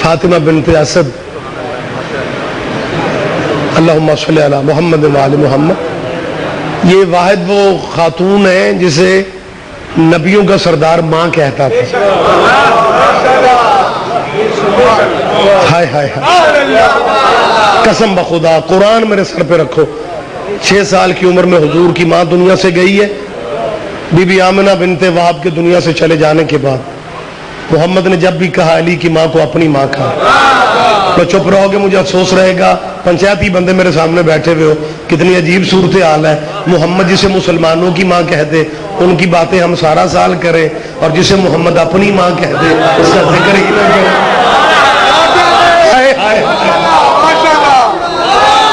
فاطمہ بنت اسد اللہم صلی علی محمد وعلی محمد، یہ واحد وہ خاتون ہیں جسے نبیوں کا سردار ماں کہتا تھا. ہائے ہائے ہائے، قسم بخدا قرآن میرے سر پہ رکھو، 6 سال کی عمر میں حضور کی ماں دنیا سے گئی ہے. بی بی آمنہ بنت وہب کے دنیا سے چلے جانے کے بعد محمد نے جب بھی کہا علی کی ماں کو اپنی ماں کہا. میں چپ رہو گے مجھے افسوس رہے گا، پنچایتی بندے میرے سامنے بیٹھے ہوئے ہو، کتنی عجیب صورتحال ہے. محمد جسے مسلمانوں کی ماں کہتے ان کی باتیں ہم سارا سال کریں، اور جسے محمد اپنی ماں کہتے اس کا ذکر ہی نہ کریں.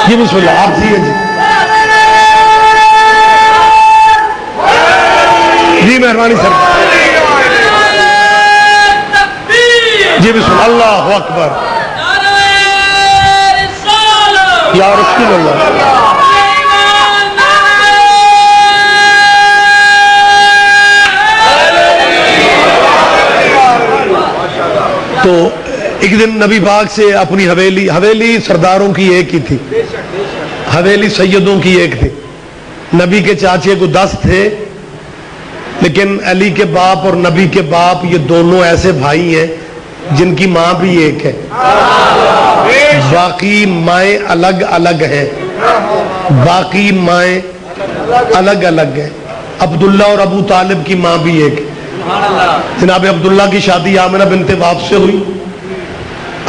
جی بسم اللہ، آپ جی جی مہربانی سر. جی بسم اللہ اکبر یا رسول اللہ. تو ایک دن نبی پاک سے اپنی حویلی سرداروں کی ایک ہی تھی، حویلی سیدوں کی ایک تھی. نبی کے چاچے کو 10 تھے، لیکن علی کے باپ اور نبی کے باپ یہ دونوں ایسے بھائی ہیں جن کی ماں بھی ایک ہے، باقی مائیں الگ الگ ہیں، باقی مائیں الگ الگ ہیں. عبداللہ اور ابو طالب کی ماں بھی ایک ہے. جناب عبداللہ کی شادی آمنہ بنت وہب سے ہوئی،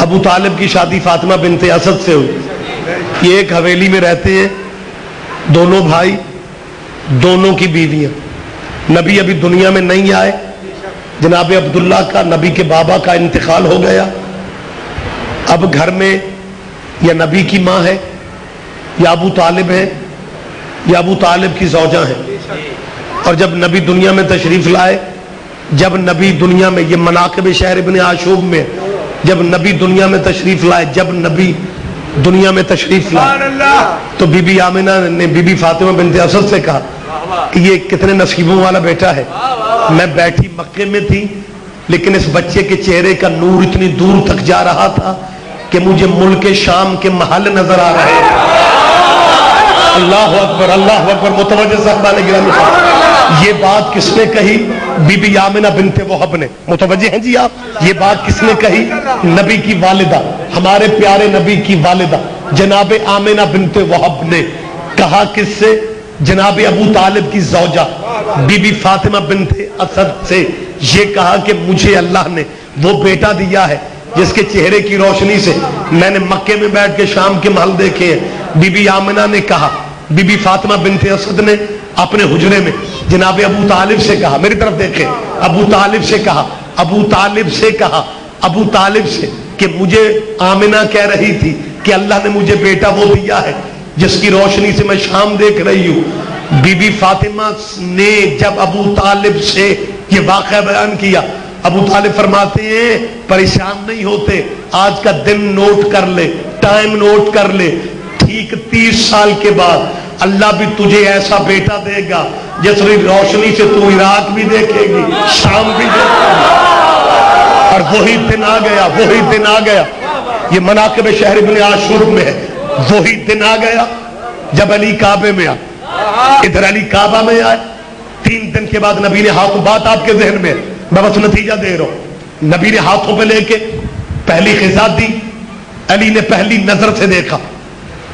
ابو طالب کی شادی فاطمہ بنت اسد سے ہوئی. یہ ایک حویلی میں رہتے ہیں، دونوں بھائی، دونوں کی بیویاں. نبی ابھی دنیا میں نہیں آئے. جناب عبداللہ کا نبی کے بابا کا انتقال ہو گیا. اب گھر میں یا نبی کی ماں ہے، یا ابو طالب ہے، یا ابو طالب کی زوجہ ہے. اور جب نبی دنیا میں تشریف لائے، جب نبی دنیا میں، یہ مناقب شہر ابن عاشوب میں، جب نبی دنیا میں تشریف لائے، جب نبی دنیا میں تشریف لائے تو بی بی آمنہ نے بی بی فاطمہ بنت اسد سے کہا کہ یہ کتنے نصیبوں والا بیٹا ہے. میں بیٹھی مکے میں تھی، لیکن اس بچے کے چہرے کا نور اتنی دور تک جا رہا تھا کہ مجھے ملک شام کے محل نظر آ رہے ہیں. اللہ اکبر اللہ اکبر. متوجہ صاحبان گرامی، یہ بات کس نے کہی؟ بی بی آمنہ بنت وہب نے. متوجہ ہیں جی آپ؟ یہ بات کس نے کہی؟ نبی کی والدہ، ہمارے پیارے نبی کی والدہ جناب آمنہ بنت وہب نے کہا. کس سے؟ جناب ابو طالب کی زوجہ بی بی فاطمہ بنت اسد سے یہ کہا کہ مجھے اللہ نے وہ بیٹا دیا ہے جس کے چہرے کی روشنی سے میں نے مکے میں بیٹھ کے شام کے محل دیکھے ہیں. بی بی آمنہ نے کہا، بی بی فاطمہ بنت اسد نے اپنے حجرے میں جناب ابو طالب سے کہا، میری طرف دیکھیں، ابو طالب سے کہا، ابو طالب سے کہا، ابو طالب سے کہ مجھے آمنہ کہہ رہی تھی کہ اللہ نے مجھے بیٹا وہ دیا ہے جس کی روشنی سے میں شام دیکھ رہی ہوں. بی بی فاطمہ نے جب ابو طالب سے یہ واقعہ بیان کیا، ابو طالب فرماتے ہیں پریشان نہیں ہوتے، آج کا دن نوٹ کر لے، ٹائم نوٹ کر لے، ٹھیک 30 سال کے بعد اللہ بھی تجھے ایسا بیٹا دے گا جس کی روشنی سے تو عراق بھی دیکھے گی، شام بھی دیکھے گی. اور وہی دن آ گیا، وہی دن آ گیا. یہ مناقب شہر ابن عاشور میں ہے. وہی دن آ گیا جب علی کعبے میں آئے. ادھر علی کعبہ میں آئے. 3 دن کے بعد نبی نے ہاتھوں، بات آپ کے ذہن میں، میں بس نتیجہ دے رہا ہوں، نبی نے ہاتھوں پہ لے کے پہلی خزا دی. علی نے پہلی نظر سے دیکھا.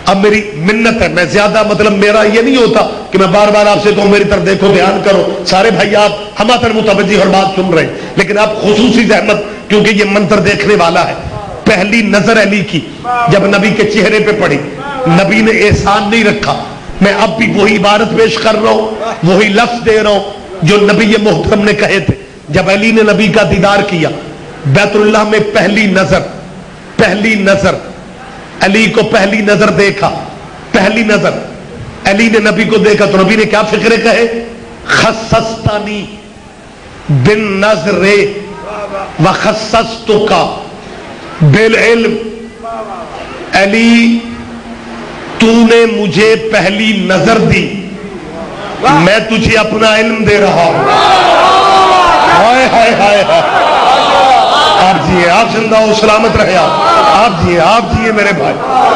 اب میری منت ہے، میں زیادہ مطلب میرا یہ نہیں ہوتا کہ میں بار بار آپ سے کہوں میری طرف دیکھو، دھیان کرو. سارے بھائی آپ ہماتر متوجہ اور بات سن رہے ہیں، لیکن آپ خصوصی زحمت، کیونکہ یہ منظر دیکھنے والا ہے. پہلی نظر علی کی جب نبی کے چہرے پہ پڑی، نبی نے احسان نہیں رکھا. میں اب بھی وہی عبارت پیش کر رہا ہوں، وہی لفظ دے رہا ہوں جو نبی محترم نے کہے تھے. جب علی نے نبی کا دیدار کیا بیت اللہ میں، پہلی نظر علی کو پہلی نظر دیکھا، پہلی نظر علی نے نبی کو دیکھا تو نبی نے کیا فکرے کہے؟ خصصتنی بالنظر وخصصتک بالعلم. علی تو نے مجھے پہلی نظر دی، میں تجھے اپنا علم دے رہا ہوں. ہائے ہائے ہائے ہائے. آپ جیے، آپ زندہ ہو، سلامت رہے آپ جیے میرے بھائی۔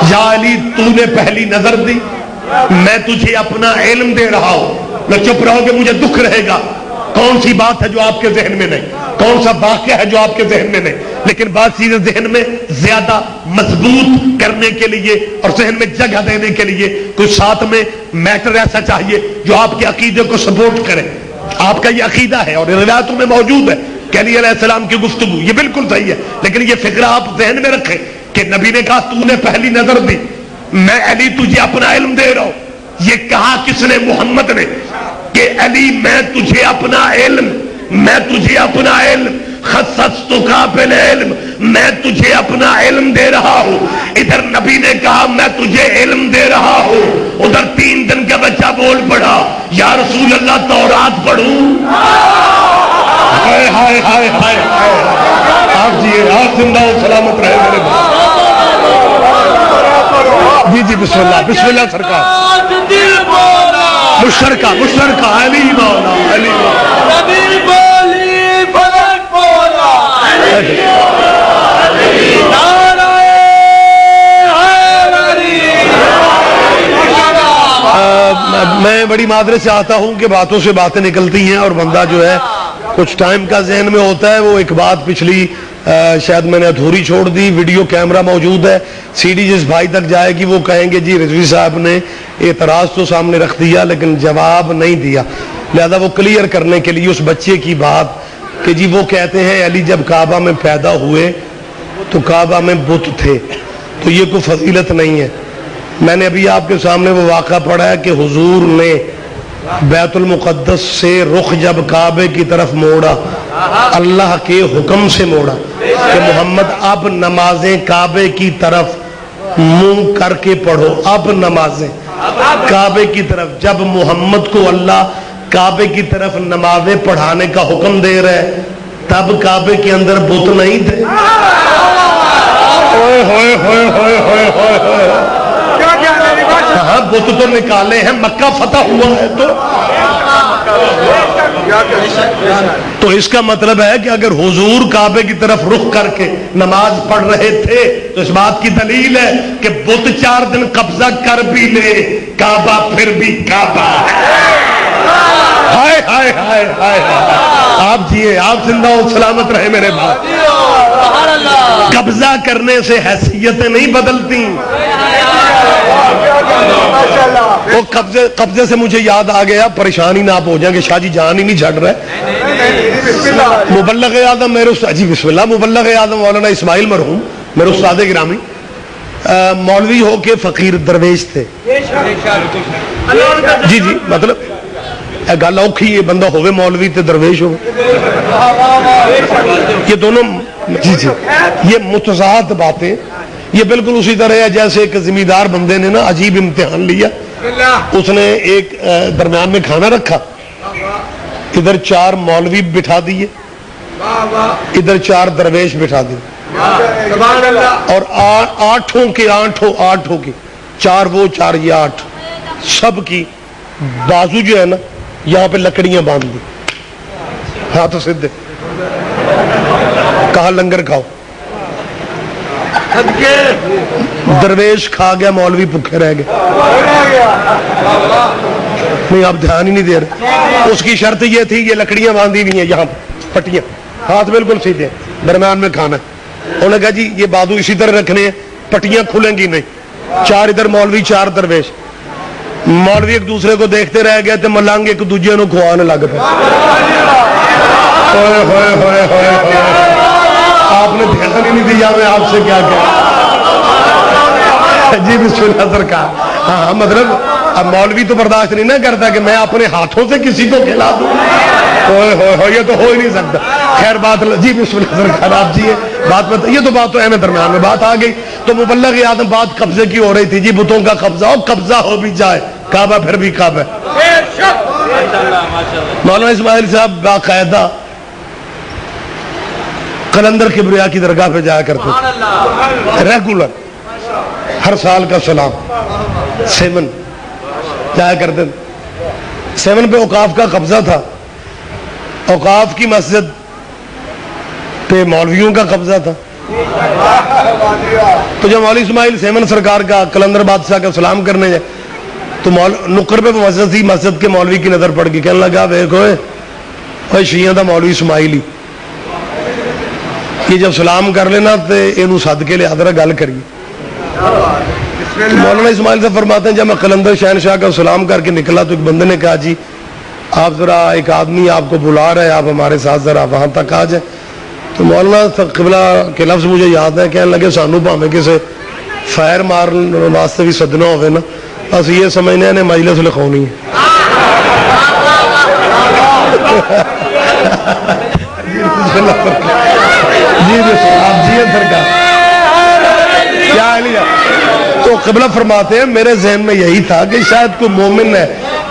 یا علی تو نے پہلی نظر دی، میں تجھے اپنا علم دے رہا ہوں، نہ چپ رہو گے مجھے دکھ رہے گا۔ کون سی بات ہے جو آپ کے ذہن میں نہیں، کون سا واقعہ ہے جو آپ کے ذہن میں نہیں، لیکن بات چیزیں ذہن میں زیادہ مضبوط کرنے کے لیے اور ذہن میں جگہ دینے کے لیے کوئی ساتھ میں میٹر ایسا چاہیے جو آپ کے عقیدے کو سپورٹ کرے۔ آپ کا یہ عقیدہ ہے اور روایتوں میں موجود ہے کہ علی علیہ السلام کی گفتگو یہ بالکل صحیح ہے، لیکن یہ فکرہ آپ ذہن میں رکھیں کہ نبی نے کہا تو نے پہلی نظر دی، میں علی تجھے اپنا علم دے رہا ہوں۔ یہ کہا کس نے؟ محمد نے، کہ علی میں تجھے اپنا علم، میں تجھے اپنا علم خصصتک بالعلم، میں تجھے اپنا علم دے رہا ہوں۔ ادھر نبی نے کہا میں تجھے علم دے رہا ہوں، ادھر 3 دن کا بچہ بول پڑا یا رسول اللہ تورات پڑھوں؟ ہائے ہائے ہائے ہائے ہائے، آپ جیے، آپ زندہ ہو، سلامت رہے میرے بھائی۔ جی جی بسم اللہ سرکار، مشترکہ علی مولا، علی مولا، نبی بولی فلک بولا، نعرہ حیدری۔ میں بڑی معذرت چاہتا ہوں کہ باتوں سے باتیں نکلتی ہیں اور بندہ جو ہے کچھ ٹائم کا ذہن میں ہوتا ہے۔ وہ ایک بات پچھلی شاید میں نے ادھوری چھوڑ دی، ویڈیو کیمرہ موجود ہے، سی ڈی جس بھائی تک جائے گی وہ کہیں گے جی رضوی صاحب نے اعتراض تو سامنے رکھ دیا لیکن جواب نہیں دیا، لہذا وہ کلیئر کرنے کے لیے اس بچے کی بات کہ جی وہ کہتے ہیں علی جب کعبہ میں پیدا ہوئے تو کعبہ میں بت تھے، تو یہ کوئی فضیلت نہیں ہے۔ میں نے ابھی آپ کے سامنے وہ واقعہ پڑھا ہے کہ حضور نے بیت المقدس سے رخ جب کعبے کی طرف موڑا، اللہ کے حکم سے موڑا کہ محمد اب نمازیں کعبے کی طرف منہ کر کے پڑھو، اب نمازیں کعبے کی طرف۔ جب محمد کو اللہ کعبے کی طرف نمازیں پڑھانے کا حکم دے رہے تب کعبے کے اندر بت نہیں تھے۔ ہاں بت تو نکالے ہیں، مکہ فتح ہوا ہے تو اس کا مطلب ہے کہ اگر حضور کعبے کی طرف رخ کر کے نماز پڑھ رہے تھے تو اس بات کی دلیل ہے کہ بت 4 دن قبضہ کر بھی لے کعبہ پھر بھی کعبہ ہے۔ ہائے ہائے ہائے ہائے، آپ جیے، آپ زندہ ہو، سلامت رہے میرے بھائی۔ قبضہ کرنے سے حیثیتیں نہیں بدلتی۔ وہ قبضے سے مجھے یاد آ گیا، پریشانی نہ آپ ہو جائیں کہ شاہ جی جان ہی نہیں چھڑ رہے۔ مبلغ اعظم میرے جی بسم اللہ، مبلغ اعظم مولانا اسماعیل مرحوم میرے استاد گرامی مولوی ہو کے فقیر درویش تھے۔ جی جی مطلب گل اوکھی ہے، بندہ ہوئے مولوی تے درویش ہو، یہ دونوں جی جی یہ متضاد باتیں۔ یہ بالکل اسی طرح ہے جیسے ایک زمیندار بندے نے نا عجیب امتحان لیا، اس نے ایک درمیان میں کھانا رکھا، ادھر 4 مولوی بٹھا دیے، ادھر 4 درویش بٹھا دیے، اور 8 کی 4 وہ 4 یہ 8 سب کی بازو جو ہے نا یہاں پہ لکڑیاں باندھ دی، ہاتھ سیدھے، کہا لنگر کھاؤ۔ درویش کھا گیا، مولوی بھوکے رہ گئے۔ نہیں آپ دھیان ہی نہیں دے رہے، اس کی شرط یہ تھی یہ لکڑیاں باندھی نہیں ہیں، یہاں پٹیاں، ہاتھ بالکل سیدھے، درمیان میں کھانا ہے۔ انہوں نے کہا جی یہ بازو اسی طرح رکھنے ہیں، پٹیاں کھلیں گی نہیں۔ 4 ادھر مولوی 4 درویش، مولوی ایک دوسرے کو دیکھتے رہ گئے تو ملنگ ایک دوسرے کو کھوانے لگ پے۔ آپ نے دھیان ہی نہیں دیا، میں آپ سے کیا جی بسم اللہ سرکار۔ ہاں مطلب اب مولوی تو برداشت نہیں نہ کرتا کہ میں اپنے ہاتھوں سے کسی کو کھلا دوں، یہ تو ہو ہی نہیں سکتا۔ خیر بات جی بسم اللہ سرکار، آپ جی بات یہ تو بات تو اہم درمیان میں بات آ گئی۔ تو مبلغ اعظم بات قبضے کی ہو رہی تھی، جی بتوں کا قبضہ ہو، قبضہ ہو بھی جائے، کعبہ پھر بھی کعبہ۔ مولانا اسماعیل صاحب باقاعدہ قلندر کبریا کی درگاہ پہ جایا کرتے تھے، ریگولر، ہر سال کا سلام 7 جایا کرتے تھے۔ 7 پہ اوقاف کا قبضہ تھا، اوقاف کی مسجد کہ مولویوں کا قبضہ تھا. تو جب مولوی اسماعیل سیمن سرکار کا کلندر بادشاہ کا سلام کرنے جائے تو نکر پہ مسجد تھی, مسجد کے مولوی کی نظر پڑ گئی, کہنے لگا دیکھو شیعہ دا مولوی اسماعیل ہی, یہ جب سلام کر لینا تو یہ سد کے لیا ذرا گل کریے. مولانا اسماعیل سے فرماتے ہیں جب میں قلندر شہنشاہ کا سلام کر کے نکلا تو ایک بندے نے کہا جی آپ ذرا ایک آدمی آپ کو بلا رہا ہے, آپ ہمارے ساتھ ذرا وہاں تک آ جائیں. تو مولانا قبلہ کے لفظ مجھے یاد ہے, کہنے لگے سانو بھاویں کسی فائر مارن واسطے بھی سدنا ہوئے نا, بس یہ سمجھنے نے مجلس لکھونی ہے. جی آپ جی سرکار کیا لیا. تو قبلہ فرماتے ہیں میرے ذہن میں یہی تھا کہ شاید کوئی مومن ہے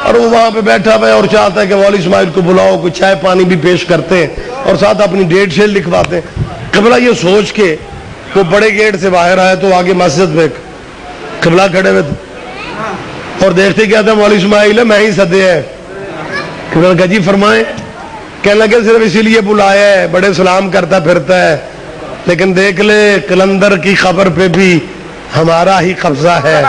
اور وہ وہاں پہ بیٹھا ہوا ہے اور چاہتا ہے کہ مولوی اسماعیل کو بلاؤ, کوئی چائے پانی بھی پیش کرتے ہیں اور ساتھ اپنی ڈیٹ شیٹ لکھواتے ہیں. قبلہ یہ سوچ کے وہ بڑے گیٹ سے باہر آئے تو آگے مسجد میں قبلہ کھڑے ہوئے تھے اور دیکھتے کیا تھا مولوی اسماعیل ہے, میں ہی سدے ہے. قبلہ نے کہا جی فرمائیں. کہنے لگے صرف اسی لیے بلایا ہے, بڑے سلام کرتا پھرتا ہے, لیکن دیکھ لے کلندر کی خبر پہ بھی ہمارا ہی قبضہ ہے.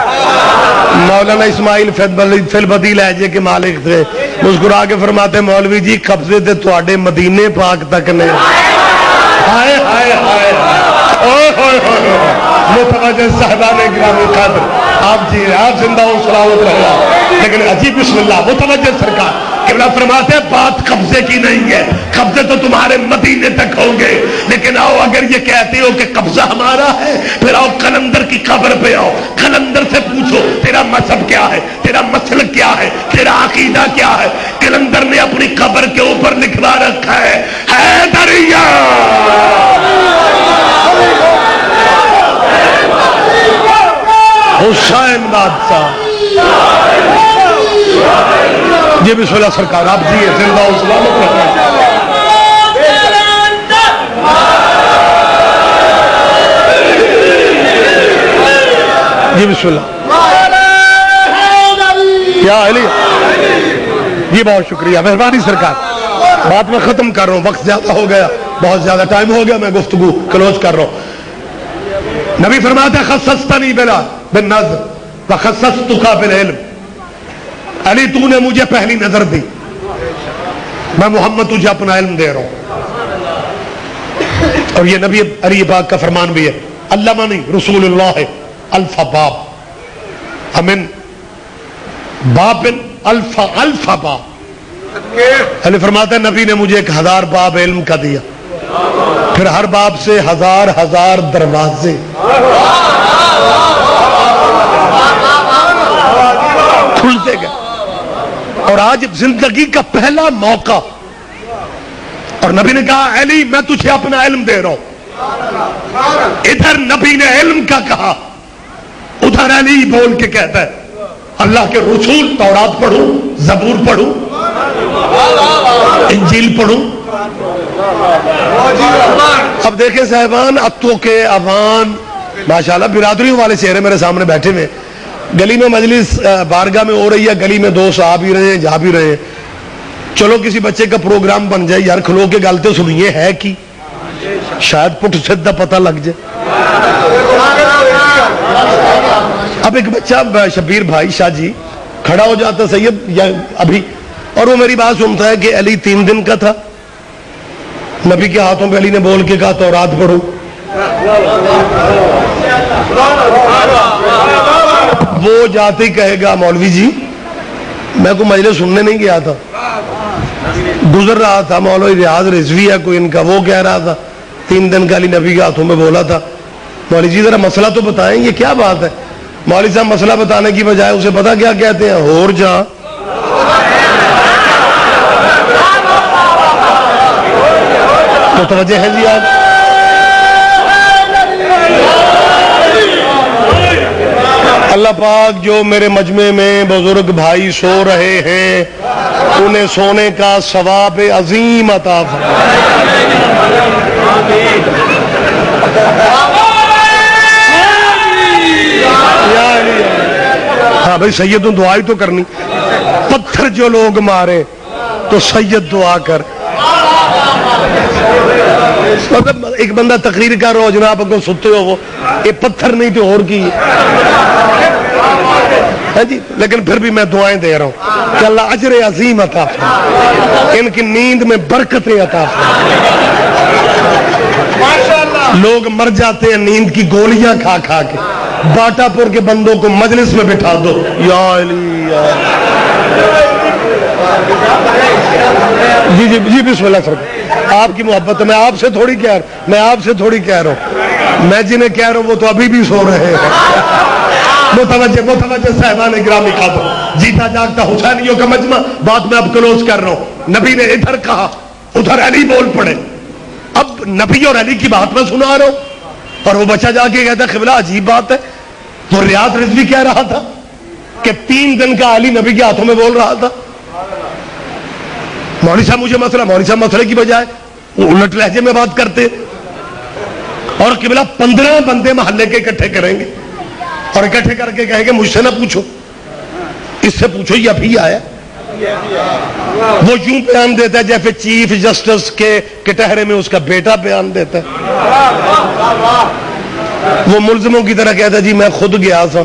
مولانا اسماعیل فلبدی لہجے کے مالک تھے, مسکرا کے فرماتے مولوی جی قبضے تھے تواڈے مدینے پاک تک نے. ہائے ہائے ہائے متوجہ صاحبان گرامی قدر, آپ جی آپ زندہ ہو سلامت رہنا. لیکن عجیب بسم اللہ متوجہ سرکار قبلہ فرماتے ہیں بات قبضے کی نہیں ہے, قبضے تو تمہارے مدینے تک ہوں گے, لیکن آؤ اگر یہ کہتے ہو کہ قبضہ ہمارا ہے پھر آؤ کلندر کی قبر پہ آؤ, کلندر سے پوچھو تیرا مذہب کیا ہے, تیرا مسلک کیا ہے, تیرا عقیدہ کیا ہے. کلندر نے اپنی قبر کے اوپر لکھوا رکھا ہے حیدریہ. حسین بادشاہ. جی بسم اللہ سرکار آپ جی زندہ ہو سلامت رہنا. جی بسم اللہ کیا علی جی بہت شکریہ مہربانی سرکار. بات میں ختم کر رہا ہوں, وقت زیادہ ہو گیا, بہت زیادہ ٹائم ہو گیا, میں گفتگو کلوز کر رہا ہوں. نبی فرماتا ہے خصصتنی بالنظر وخصصتک بالعلم. علی تو نے مجھے پہلی نظر دی, میں محمد تجھے اپنا علم دے رہا ہوں. اور یہ نبی علی پاک کا فرمان بھی ہے علمنی رسول اللہ الف باب امن باب الف باب. علی فرماتا ہے نبی نے مجھے 1000 باب علم کا دیا, پھر ہر باب سے 1000 دروازے کھلتے گئے. اور آج زندگی کا پہلا موقع, اور نبی نے کہا علی میں تجھے اپنا علم دے رہا ہوں. ادھر نبی نے علم کا کہا, ادھر علی بول کے کہتا ہے اللہ کے رسول تورات پڑھوں, زبور پڑھوں, انجیل پڑھوں. اب دیکھیں صاحبان اتو کے اوان ماشاءاللہ برادریوں والے چہرے میرے سامنے بیٹھے ہوئے. گلی میں مجلس بارگاہ میں ہو رہی ہے, گلی میں 2 آ بھی رہے ہیں جا بھی رہے ہیں. چلو کسی بچے کا پروگرام بن جائے یار, کھلو کے گل تو سنیے ہے کی, شاید پٹ سیدھا پتہ لگ جائے. اب ایک بچہ شبیر بھائی شاہ جی کھڑا ہو جاتا سید یا ابھی, اور وہ میری بات سنتا ہے کہ علی 3 دن کا تھا. نبی کے ہاتھوں پہ علی نے بول کے کہا تورات پڑھو. وہ جاتے ہی کہے گا مولوی جی میں کوئی مجلس سننے نہیں گیا تھا, گزر رہا تھا, مولوی ریاض رضوی ہے کوئی ان کا, وہ کہہ رہا تھا 3 دن کا علی نبی کے ہاتھوں میں بولا تھا. مولوی جی ذرا مسئلہ تو بتائیں یہ کیا بات ہے. مولوی صاحب مسئلہ بتانے کی بجائے اسے پتا کیا کہتے ہیں, اور جہاں متوجہ ہے جی آپ. اللہ پاک جو میرے مجمع میں بزرگ بھائی سو رہے ہیں انہیں سونے کا ثواب عظیم عطا فرمائے. ہاں بھائی سیدوں دعائی تو کرنی, پتھر جو لوگ مارے تو سید دعا کر. مطلب ایک بندہ تقریر کر رہا ہو جناب کو ستے ہو وہ یہ پتھر نہیں تو اور کی ہے جی. لیکن پھر بھی میں دعائیں دے رہا ہوں کہ اللہ اجر عظیم عطا فرمائے, ان کی نیند میں برکتیں عطا فرمائے. لوگ مر جاتے ہیں نیند کی گولیاں کھا کھا کے. باٹا پور کے بندوں کو مجلس میں بٹھا دو, یا علی یا جی جی جی بسم اللہ سر. آپ کی محبت ہے, میں آپ سے تھوڑی کہہ رہا ہوں, میں جنہیں کہہ رہا ہوں وہ تو ابھی بھی سو رہے ہیں. متوجہ صاحبان گرامی خاتون, جیتا جاگتا حسینیوں کا مجمع, بات میں اب کلوز کر رہا ہوں. نبی نے ادھر کہا ادھر علی بول پڑے. اب نبی اور علی کی بات میں سنا رہا ہوں اور وہ بچہ جا کے کہتا قبلہ عجیب بات ہے. تو ریاض رضوی کہہ رہا تھا کہ 3 دن کا علی نبی کے ہاتھوں میں بول رہا تھا. مولوی صاحب مولوی صاحب مسئلے کی بجائے وہ الٹ لہجے میں بات کرتے اور قبلہ 15 بندے محلے کے اکٹھے کریں گے اور اکٹھے کر کے کہیں گے مجھ سے نہ پوچھو, اس سے پوچھو یہ ابھی آیا. وہ یوں بیان دیتا ہے جیسے چیف جسٹس کے کٹہرے میں اس کا بیٹا بیان دیتا ہے. وہ ملزموں کی طرح کہتا ہے جی میں خود گیا تھا,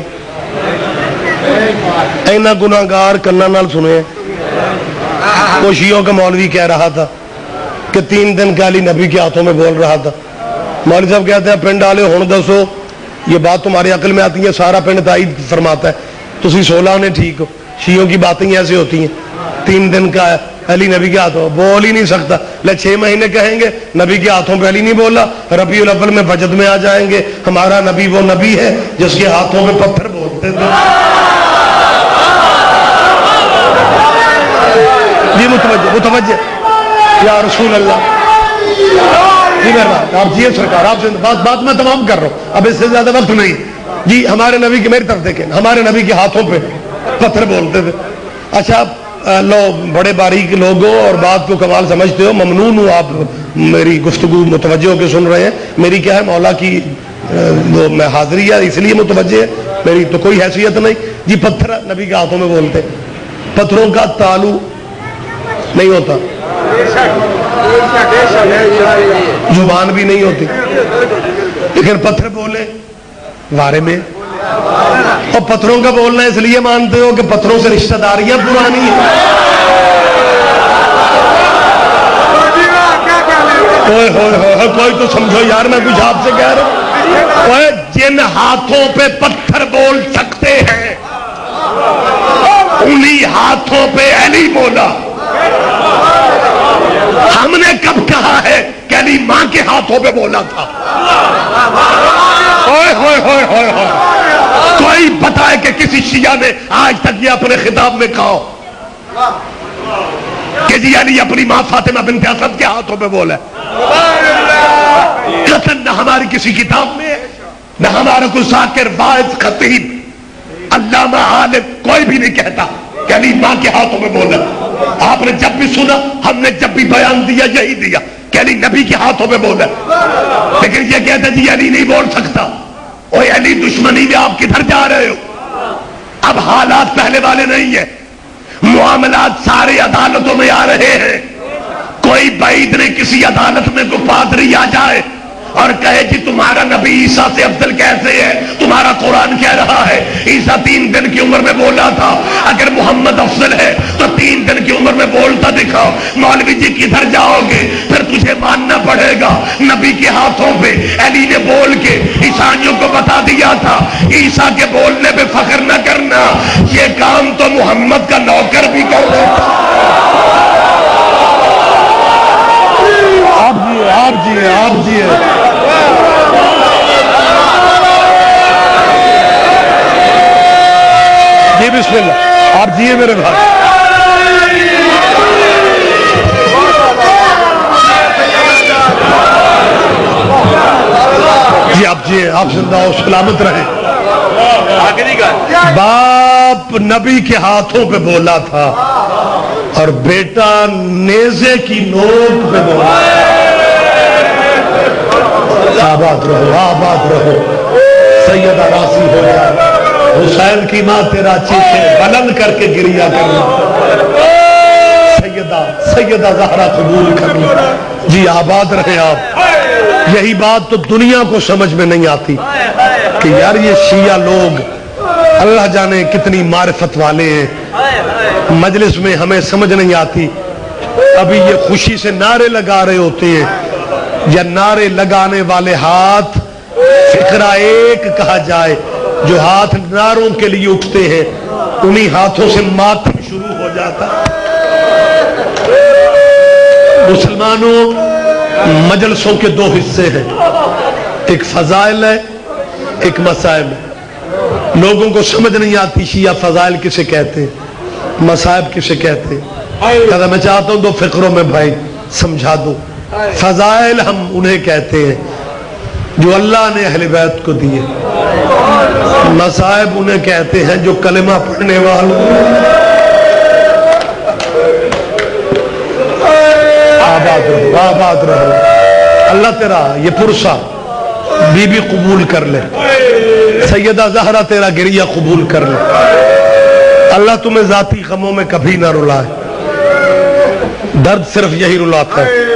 اینا گناہگار کنا نال سنے. وہ شیعوں کا مولوی کہہ رہا تھا کہ 3 دن کا علی نبی کے ہاتھوں میں بول رہا تھا. مولوی صاحب کہتے ہیں پنڈ والے ہوں دسو یہ بات تمہاری عقل میں آتی ہے, سارا پنڈ تائید فرماتا ہے, تسی 16 نے ٹھیک ہو. شیعوں کی باتیں ایسے ہوتی ہیں, 3 دن کا علی نبی کے ہاتھوں بول ہی نہیں سکتا. 6 مہینے کہیں گے نبی کے ہاتھوں پہ علی نہیں بولا, ربیع الاول میں بجت میں آ جائیں گے ہمارا نبی وہ نبی ہے جس کے ہاتھوں پہ پتھر بولتے تھے. جی متوجہ یا رسول اللہ. جی مہربان آپ جی سرکار, آپ سے بات میں تمام کر رہا ہوں, اب اس سے زیادہ وقت نہیں. جی ہمارے نبی کی میری طرف دیکھیں, ہمارے نبی کے ہاتھوں پہ پتھر بولتے تھے. اچھا لو بڑے باریک لوگ ہو اور بات کو کمال سمجھتے ہو, ممنون ہوں آپ میری گفتگو متوجہ ہو کے سن رہے ہیں. میری کیا ہے مولا کی وہ میں حاضری ہے اس لیے متوجہ ہے, میری تو کوئی حیثیت نہیں. جی پتھر نبی کے ہاتھوں میں بولتے, پتھروں کا تعلق نہیں ہوتا, زبان بھی نہیں ہوتی, لیکن پتھر بولے وارے میں. اور پتھروں کا بولنا اس لیے مانتے ہو کہ پتھروں سے رشتہ داریاں پرانی ہیں. کوئی تو سمجھو یار, میں کچھ آپ سے کہہ رہا ہوں. جن ہاتھوں پہ پتھر بول سکتے ہیں انہی ہاتھوں پہ علی بولا. ہم نے کب کہا ہے کہ علی ماں کے ہاتھوں پہ بولا تھا؟ کوئی بتائے کہ کسی شیعہ نے آج تک یہ اپنے خطاب میں کہا کہ جی علی اپنی ماں فاطمہ بنت اسد کے ہاتھوں پہ بولا؟ قطعاً نہ ہماری کسی کتاب میں نہ ہمارا کوئی ذاکر واعظ خطیب علامہ عالم کوئی بھی نہیں کہتا کہ علی ماں کے ہاتھوں میں بولا. آپ نے جب بھی سنا, ہم نے جب بھی بیان دیا یہی دیا کہ علی نبی کے ہاتھوں میں بولا. لیکن یہ کہتا جی علی نہیں بول سکتا. اوے علی دشمنی میں آپ کدھر جا رہے ہو؟ اب حالات پہلے والے نہیں ہیں, معاملات سارے عدالتوں میں آ رہے ہیں. کوئی بعید نہیں کسی عدالت میں کوئی پادری آ جائے اور کہے جی تمہارا نبی عیسیٰ سے افضل کیسے ہے, تمہارا قرآن کہہ رہا ہے عیسیٰ 3 دن کی عمر میں بولا تھا, اگر محمد افضل ہے تو 3 دن کی عمر میں بولتا دکھاؤ. مولوی جی کدھر جاؤ گے؟ پھر تجھے ماننا پڑے گا نبی کے ہاتھوں پہ علی نے بول کے عیسائیوں کو بتا دیا تھا عیسیٰ کے بولنے پہ فخر نہ کرنا, یہ کام تو محمد کا نوکر بھی کر لیتا. آپ جی جی بسم اللہ, آپ جیے میرے بھائی. جی آپ جیے, آپ زندہ ہو سلامت رہیں. باپ نبی کے ہاتھوں پہ بولا تھا اور بیٹا نیزے کی نوک پہ بولا. آباد رہو سیدہ راضی ہو جائے. حسین کی ماں تیرا چیخے بلند کر کے گریا کرنا. سیدہ سیدہ زہرا قبول کر لیں. جی آباد رہے آپ. یہی بات تو دنیا کو سمجھ میں نہیں آتی کہ یار یہ شیعہ لوگ اللہ جانے کتنی معرفت والے ہیں. مجلس میں ہمیں سمجھ نہیں آتی. ابھی یہ خوشی سے نعرے لگا رہے ہوتے ہیں, یا نعرے لگانے والے ہاتھ فقرہ ایک کہا جائے, جو ہاتھ نعروں کے لیے اٹھتے ہیں انہی ہاتھوں سے ماتم شروع ہو جاتا. مسلمانوں, مجلسوں کے دو حصے ہیں, ایک فضائل ہے, ایک مصائب ہے. لوگوں کو سمجھ نہیں آتی شیعہ فضائل کسے کہتے ہیں, مصائب کسے کہتے ہیں. کہتا میں چاہتا ہوں دو فقروں میں بھائی سمجھا دو. فضائل ہم انہیں کہتے ہیں جو اللہ نے اہل بیت کو دیے. مصائب انہیں کہتے ہیں جو کلمہ پڑھنے والوں. آباد رہو, آباد رہو. اللہ تیرا یہ پرسہ بی بی قبول کر لے. سیدہ زہرا تیرا گریہ قبول کر لے. اللہ تمہیں ذاتی غموں میں کبھی نہ رلائے. درد صرف یہی رلاتا ہے.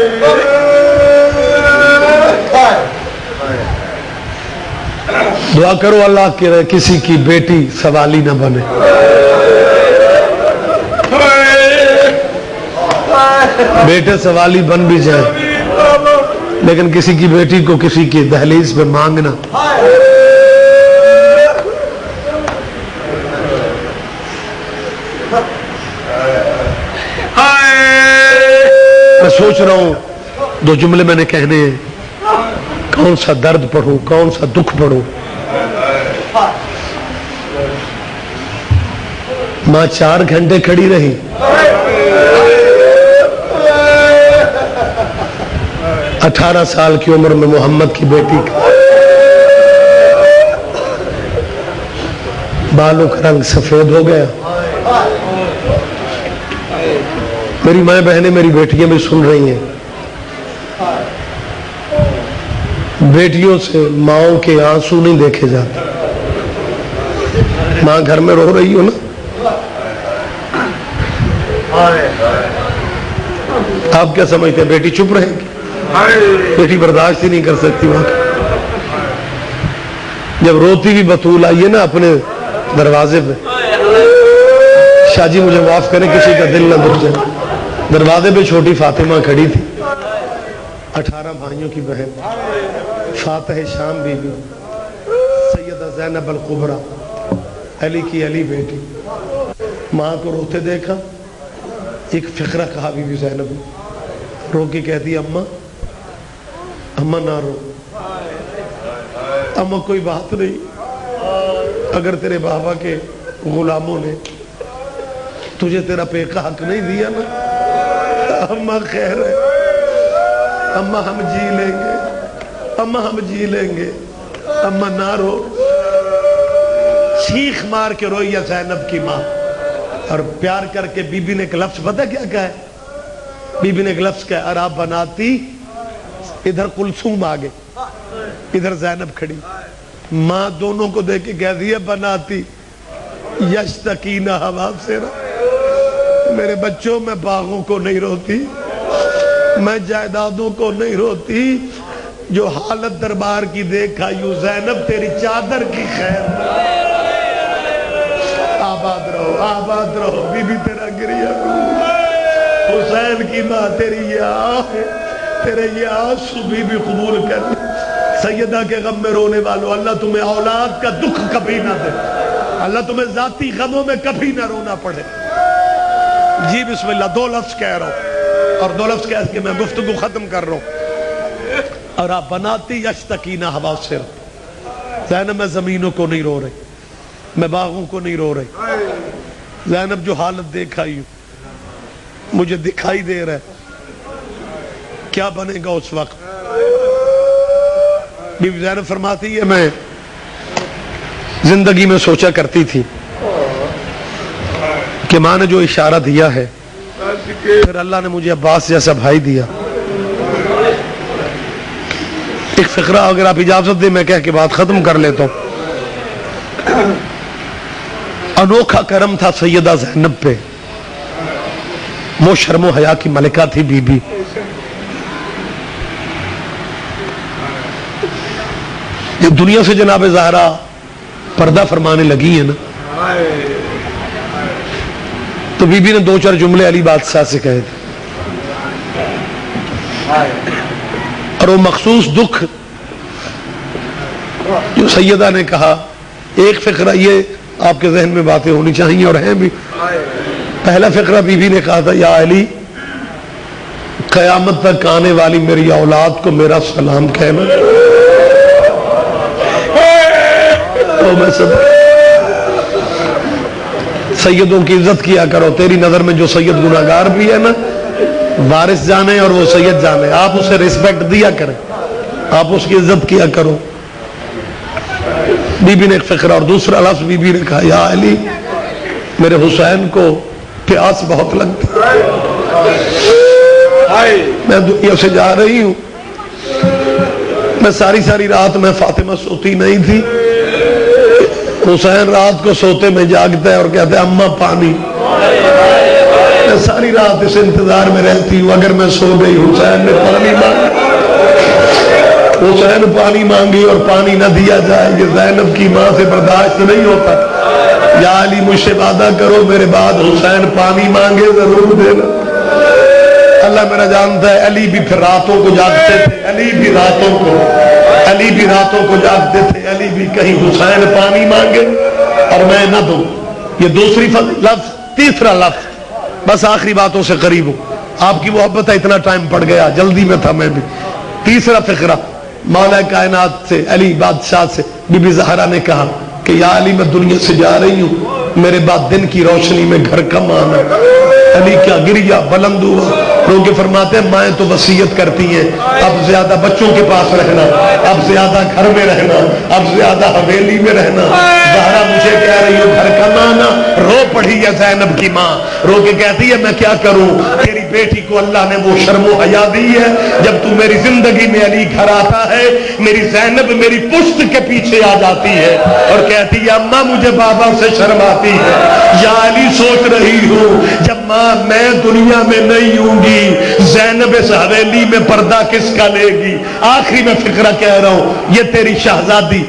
دعا کرو اللہ کے کسی کی بیٹی سوالی نہ بنے. بیٹے سوالی بن بھی جائیں لیکن کسی کی بیٹی کو کسی کی دہلیز پہ مانگنا. میں سوچ رہا ہوں دو جملے میں نے کہنے ہیں, کون سا درد پڑھوں, کون سا دکھ پڑھوں. ماں 4 گھنٹے کھڑی رہی. اٹھارہ سال کی عمر میں محمد کی بیٹی کا بالوں کا رنگ سفید ہو گیا. میری ماں بہنیں, میری بیٹیاں بھی سن رہی ہیں. بیٹیوں سے ماؤں کے آنسو نہیں دیکھے جاتے. ماں گھر میں رو رہی ہو نا, آپ کیا سمجھتے ہیں بیٹی چپ رہے گی؟ بیٹی برداشت ہی نہیں کر سکتی وہاں. جب روتی بھی بطول آئی ہے نا اپنے دروازے پہ, شاہ جی مجھے معاف کریں کسی کا دل نہ دکھ جائے. دروازے پہ چھوٹی فاطمہ کھڑی تھی, 18 بھائیوں کی بہن, فاتح شام بی بی, سیدہ زینب القبرا, علی کی علی بیٹی. ماں کو روتے دیکھا, ایک فقرہ کہا بی بی زینب نے, رو کے کہتی اماں اماں نہ رو, اماں کوئی بات نہیں, اگر تیرے بابا کے غلاموں نے تجھے تیرا پیکا حق نہیں دیا نا, اماں خیر ہے, اماں ہم جی لیں گے, اماں ہم جی لیں گے, اماں نہ رو. چیخ مار کے روئی زینب کی ماں, اور پیار کر کے بی بی نے ایک لفظ پتہ کیا کہا ہے؟ بی بی نے ایک لفظ کہا, اور آپ بناتی, ادھر کلثوم آگے, ادھر زینب کھڑی. ماں دونوں کو دیکھ کے کہہ دیا بناتی یشتکین حواسرا, میرے بچوں میں باغوں کو نہیں روتی, میں جائیدادوں کو نہیں روتی, جو حالت دربار کی دیکھا یوں زینب تیری چادر کی خیر. آباد رہو, آباد رہو, بی بی تیرا گریہ. حسین کی ماں تیری یہ آہ, تیرے یہ آنسو بی بی قبول کر. سیدہ کے غم میں رونے والوں, اللہ تمہیں اولاد کا دکھ کبھی نہ دے, اللہ تمہیں ذاتی غموں میں کبھی نہ رونا پڑے. جی بسم اللہ. 2 لفظ کہہ رہا ہوں اور 2 لفظ کہہ کے میں گفتگو ختم کر رہا ہوں. اور آپ بناتی یشتکین حواسر, زینب میں زمینوں کو نہیں رو رہی, میں باغوں کو نہیں رو رہی. زینب جو حالت دیکھائی مجھے دکھائی دے رہا ہے کیا بنے گا اس وقت. بی بی زینب فرماتی ہے میں زندگی میں سوچا کرتی تھی کہ ماں نے جو اشارہ دیا ہے, پھر اللہ نے مجھے عباس جیسا بھائی دیا. ایک فقرہ اگر آپ اجازت دیں میں کہہ کے بات ختم کر لیتا ہوں. انوکھا کرم تھا سیدہ زینب پہ, وہ شرم و حیا کی ملکہ تھی بی بی. یہ دنیا سے جناب زہرا پردہ فرمانے لگی ہیں نا، تو بی بی نے 2-4 جملے علی بادشاہ سے کہے تھے، اور وہ مخصوص دکھ جو سیدہ نے کہا، ایک فقرہ یہ آپ کے ذہن میں باتیں ہونی چاہیے اور ہیں بھی. پہلا فقرہ بی بی نے کہا تھا، یا علی قیامت تک آنے والی میری اولاد کو میرا سلام کہنا. تو میں سب سیدوں کی عزت کیا کرو. تیری نظر میں جو سید گناہگار بھی ہے نا، وارث جانے اور وہ سید جانے، آپ اسے ریسپیکٹ دیا کریں، آپ اس کی عزت کیا کرو. بی بی نے ایک فقرہ، اور دوسرا لفظ بی بی نے کہا، یا علی میرے حسین کو پیاس بہت لگتی، میں دنیا سے جا رہی ہوں، میں ساری رات میں فاطمہ سوتی نہیں تھی، حسین رات کو سوتے میں جاگتا ہے اور کہتے ہیں اماں پانی. میں ساری رات اس انتظار میں رہتی ہوں، اگر میں سو گئی حسین نے پانی مانگا، حسین پانی مانگی اور پانی نہ دیا جائے، یہ زینب کی ماں سے برداشت نہیں ہوتا. یا علی مجھ سے وعدہ کرو میرے بعد حسین پانی مانگے ضرور دینا. اللہ میرا جانتا ہے علی بھی پھر راتوں کو جاگتے تھے، علی بھی راتوں کو جاگتے تھے، علی بھی کہیں حسین پانی مانگے اور میں نہ دوں. یہ دوسری لفظ. تیسرا لفظ، بس آخری باتوں سے قریب ہوں، آپ کی محبت ہے، اتنا ٹائم پڑ گیا، جلدی میں تھا میں بھی. تیسرا فقرہ مولا کائنات سے، علی بادشاہ سے بی بی زہرا نے کہا کہ یا علی میں دنیا سے جا رہی ہوں، میرے بعد دن کی روشنی میں گھر کم آنا. علی کیا گریا بلند ہوا، رو کے فرماتے ہیں مائیں تو وصیت کرتی ہیں اب زیادہ بچوں کے پاس رہنا، اب زیادہ گھر میں رہنا، اب زیادہ حویلی میں رہنا. زہرا مجھے کہہ رہی ہو گھر کم آنا. رو پڑی ہے زینب کی ماں، رو کے کہتی ہے میں کیا کروں، تیری بیٹی کو اللہ نے وہ شرم و حیا دی ہے، جب تو میری زندگی میں علی گھر آتا ہے میری زینب میری پشت کے پیچھے آ جاتی ہے اور کہتی ہے اماں مجھے بابا سے شرم آتی ہے. یا علی سوچ رہی ہوں جب ماں میں دنیا میں نہیں ہوں گی، زینب اس حویلی میں پردہ کس کا لے گی. آخری میں فقرہ کہہ رہا ہوں، یہ تیری شہزادی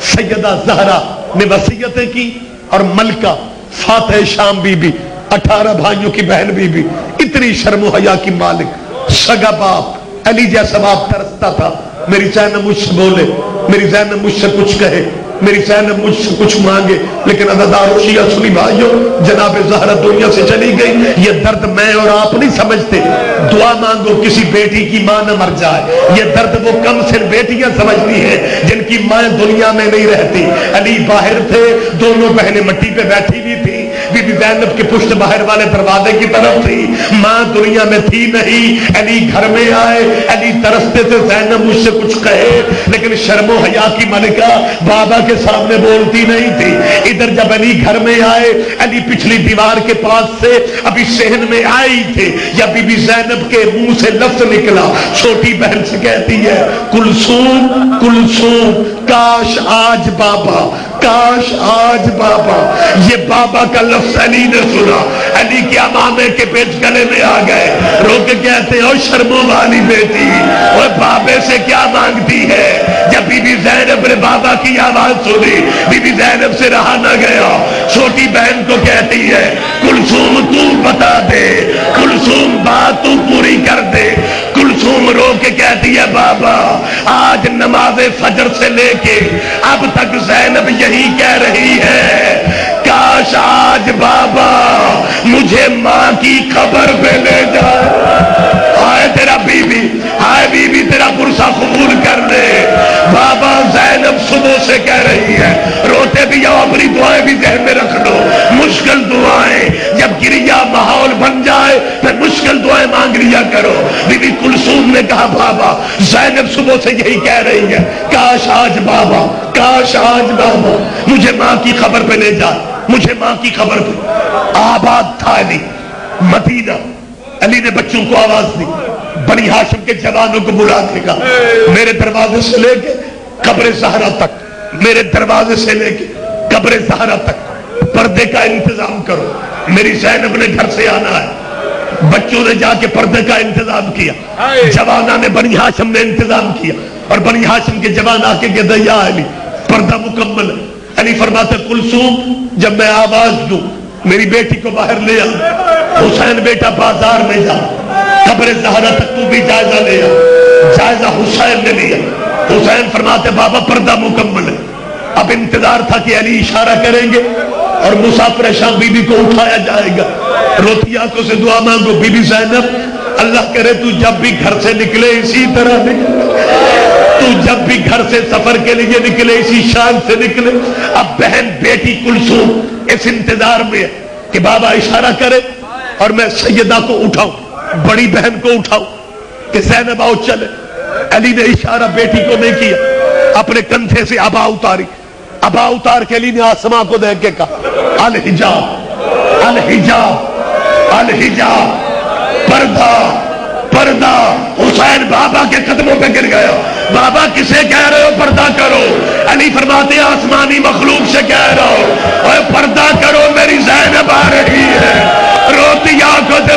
سیدہ زہرا نے وصیتیں کی، اور ملکہ فاتح شام بی بی 18 بھائیوں کی بہن بی بی، اتنی شرم و حیا کی مالک، سگا باپ علی جیسا باپ ترستا تھا میری زینب مجھ سے بولے، میری زینب مجھ سے کچھ کہے، میری زینب مجھ سے کچھ مانگے. لیکن عزیزان و شیعہ سنی بھائیوں، جناب زہرا دنیا سے چلی گئی. یہ درد میں اور آپ نہیں سمجھتے، دعا مانگو کسی بیٹی کی ماں نہ مر جائے. یہ درد وہ کم سن بیٹیاں سمجھتی ہیں جن کی ماں دنیا میں نہیں رہتی. علی باہر تھے، دونوں بہنیں مٹی پہ بیٹھی ہوئی تھی، بی بی زینب کی پشت باہر والے دروازے کی طرف تھی، ماں دنیا میں تھی نہیں. علی گھر میں آئے، علی ترستے تھے زینب مجھ سے کچھ کہے، لیکن شرم و حیا کی ملکہ بابا کے سامنے بولتی نہیں تھی. ادھر جب علی گھر میں آئے، علی پچھلی دیوار کے پاس سے ابھی صحن میں آئی تھے، یا بی بی زینب کے منہ سے لفظ نکلا. چھوٹی بہن سے کہتی ہے کلثوم کلثوم، کاش آج بابا، کاش آج بابا. یہ بابا کا لفظ علی نے سنا، علی کے امامے کے پیچ گلے میں آ گئے، رو کے کہتے ہیں شرمو والی بیٹی اور بابے سے کیا مانگتی ہے. جب بی بی زینب نے بابا کی آواز سنی، بی بی زینب سے رہا نہ گیا، چھوٹی بہن کو کہتی ہے کلثوم تو بتا دے، کلثوم بات تو پوری کر دے. کلثوم رو کے کہتی ہے بابا آج نماز فجر سے لے کے اب تک زینب یہی کہہ رہی ہے کاش آج بابا مجھے ماں کی خبر پہ لے جائے. آئے تیرا بی بی، آئے بی بی تیرا پرسہ قبول کر لے. بابا زینب صبح سے کہہ رہی ہے، روتے بھی جاؤ اپنی دعائیں بھی ذہن میں رکھ لو، مشکل دعائیں جب گریا ماحول بن جائے پھر مشکل دعائیں مانگ لیا کرو. بی بی کلثوم نے کہا بابا زینب صبح سے یہی کہہ رہی ہے کاش آج بابا، کاش آج بابا مجھے ماں کی خبر پہ لے جا، مجھے ماں کی خبر پہ. آباد تھا علی مدینہ، علی نے بچوں کو آواز دی، بنی ہاشم کے جوانوں کو بلا کے کہا میرے دروازے سے لے کے قبر زہرا تک، میرے دروازے سے لے کے قبر زہرا تک پردے کا انتظام کرو. میری زینب نے گھر سے آنا ہے، بچوں نے جا کے پردے کا انتظام کیا، جوانہ نے بنی ہاشم نے انتظام کیا، اور بنی ہاشم کے جوان آ کے کہتے یا علی پردہ مکمل ہے۔ علی فرماتے کلثوم جب میں آواز دوں میری بیٹی کو باہر لے آ، حسین بیٹا بازار میں جا، قبر زہرا تک تو بھی جائزہ لے آ۔ جائزہ حسین نے لیا، حسین فرماتے بابا پردہ مکمل ہے۔ اب انتظار تھا کہ علی اشارہ کریں گے اور مسافر شام بی بی کو اٹھایا جائے گا۔ روتی آنکھوں سے دعا مانگو بی بی زینب اللہ کرے تو جب بھی گھر سے نکلے اسی طرح نکلے، تو جب بھی گھر سے سفر کے لیے نکلے اسی شان سے نکلے۔ اب بہن بیٹی کلثوم اس انتظار میں ہے کہ بابا اشارہ کرے اور میں سیدہ کو اٹھاؤں، بڑی بہن کو اٹھاؤں کہ زینب آؤ چلے۔ علی نے اشارہ بیٹی کو نہیں کیا، اپنے کندھے سے ابا اتاری، ابا اتار کے علی نے آسماں کو دیکھ کے کہا الحجاب الحجاب الحجاب، پردہ پردہ۔ حسین بابا کے قدموں پہ گر گیا، بابا کسے کہہ رہے ہو پردہ کرو؟ علی فرماتے آسمانی مخلوق سے کہہ رہا ہو، اور پردہ کرو میری زینب آ رہی ہے۔ روتی آنکھوں سے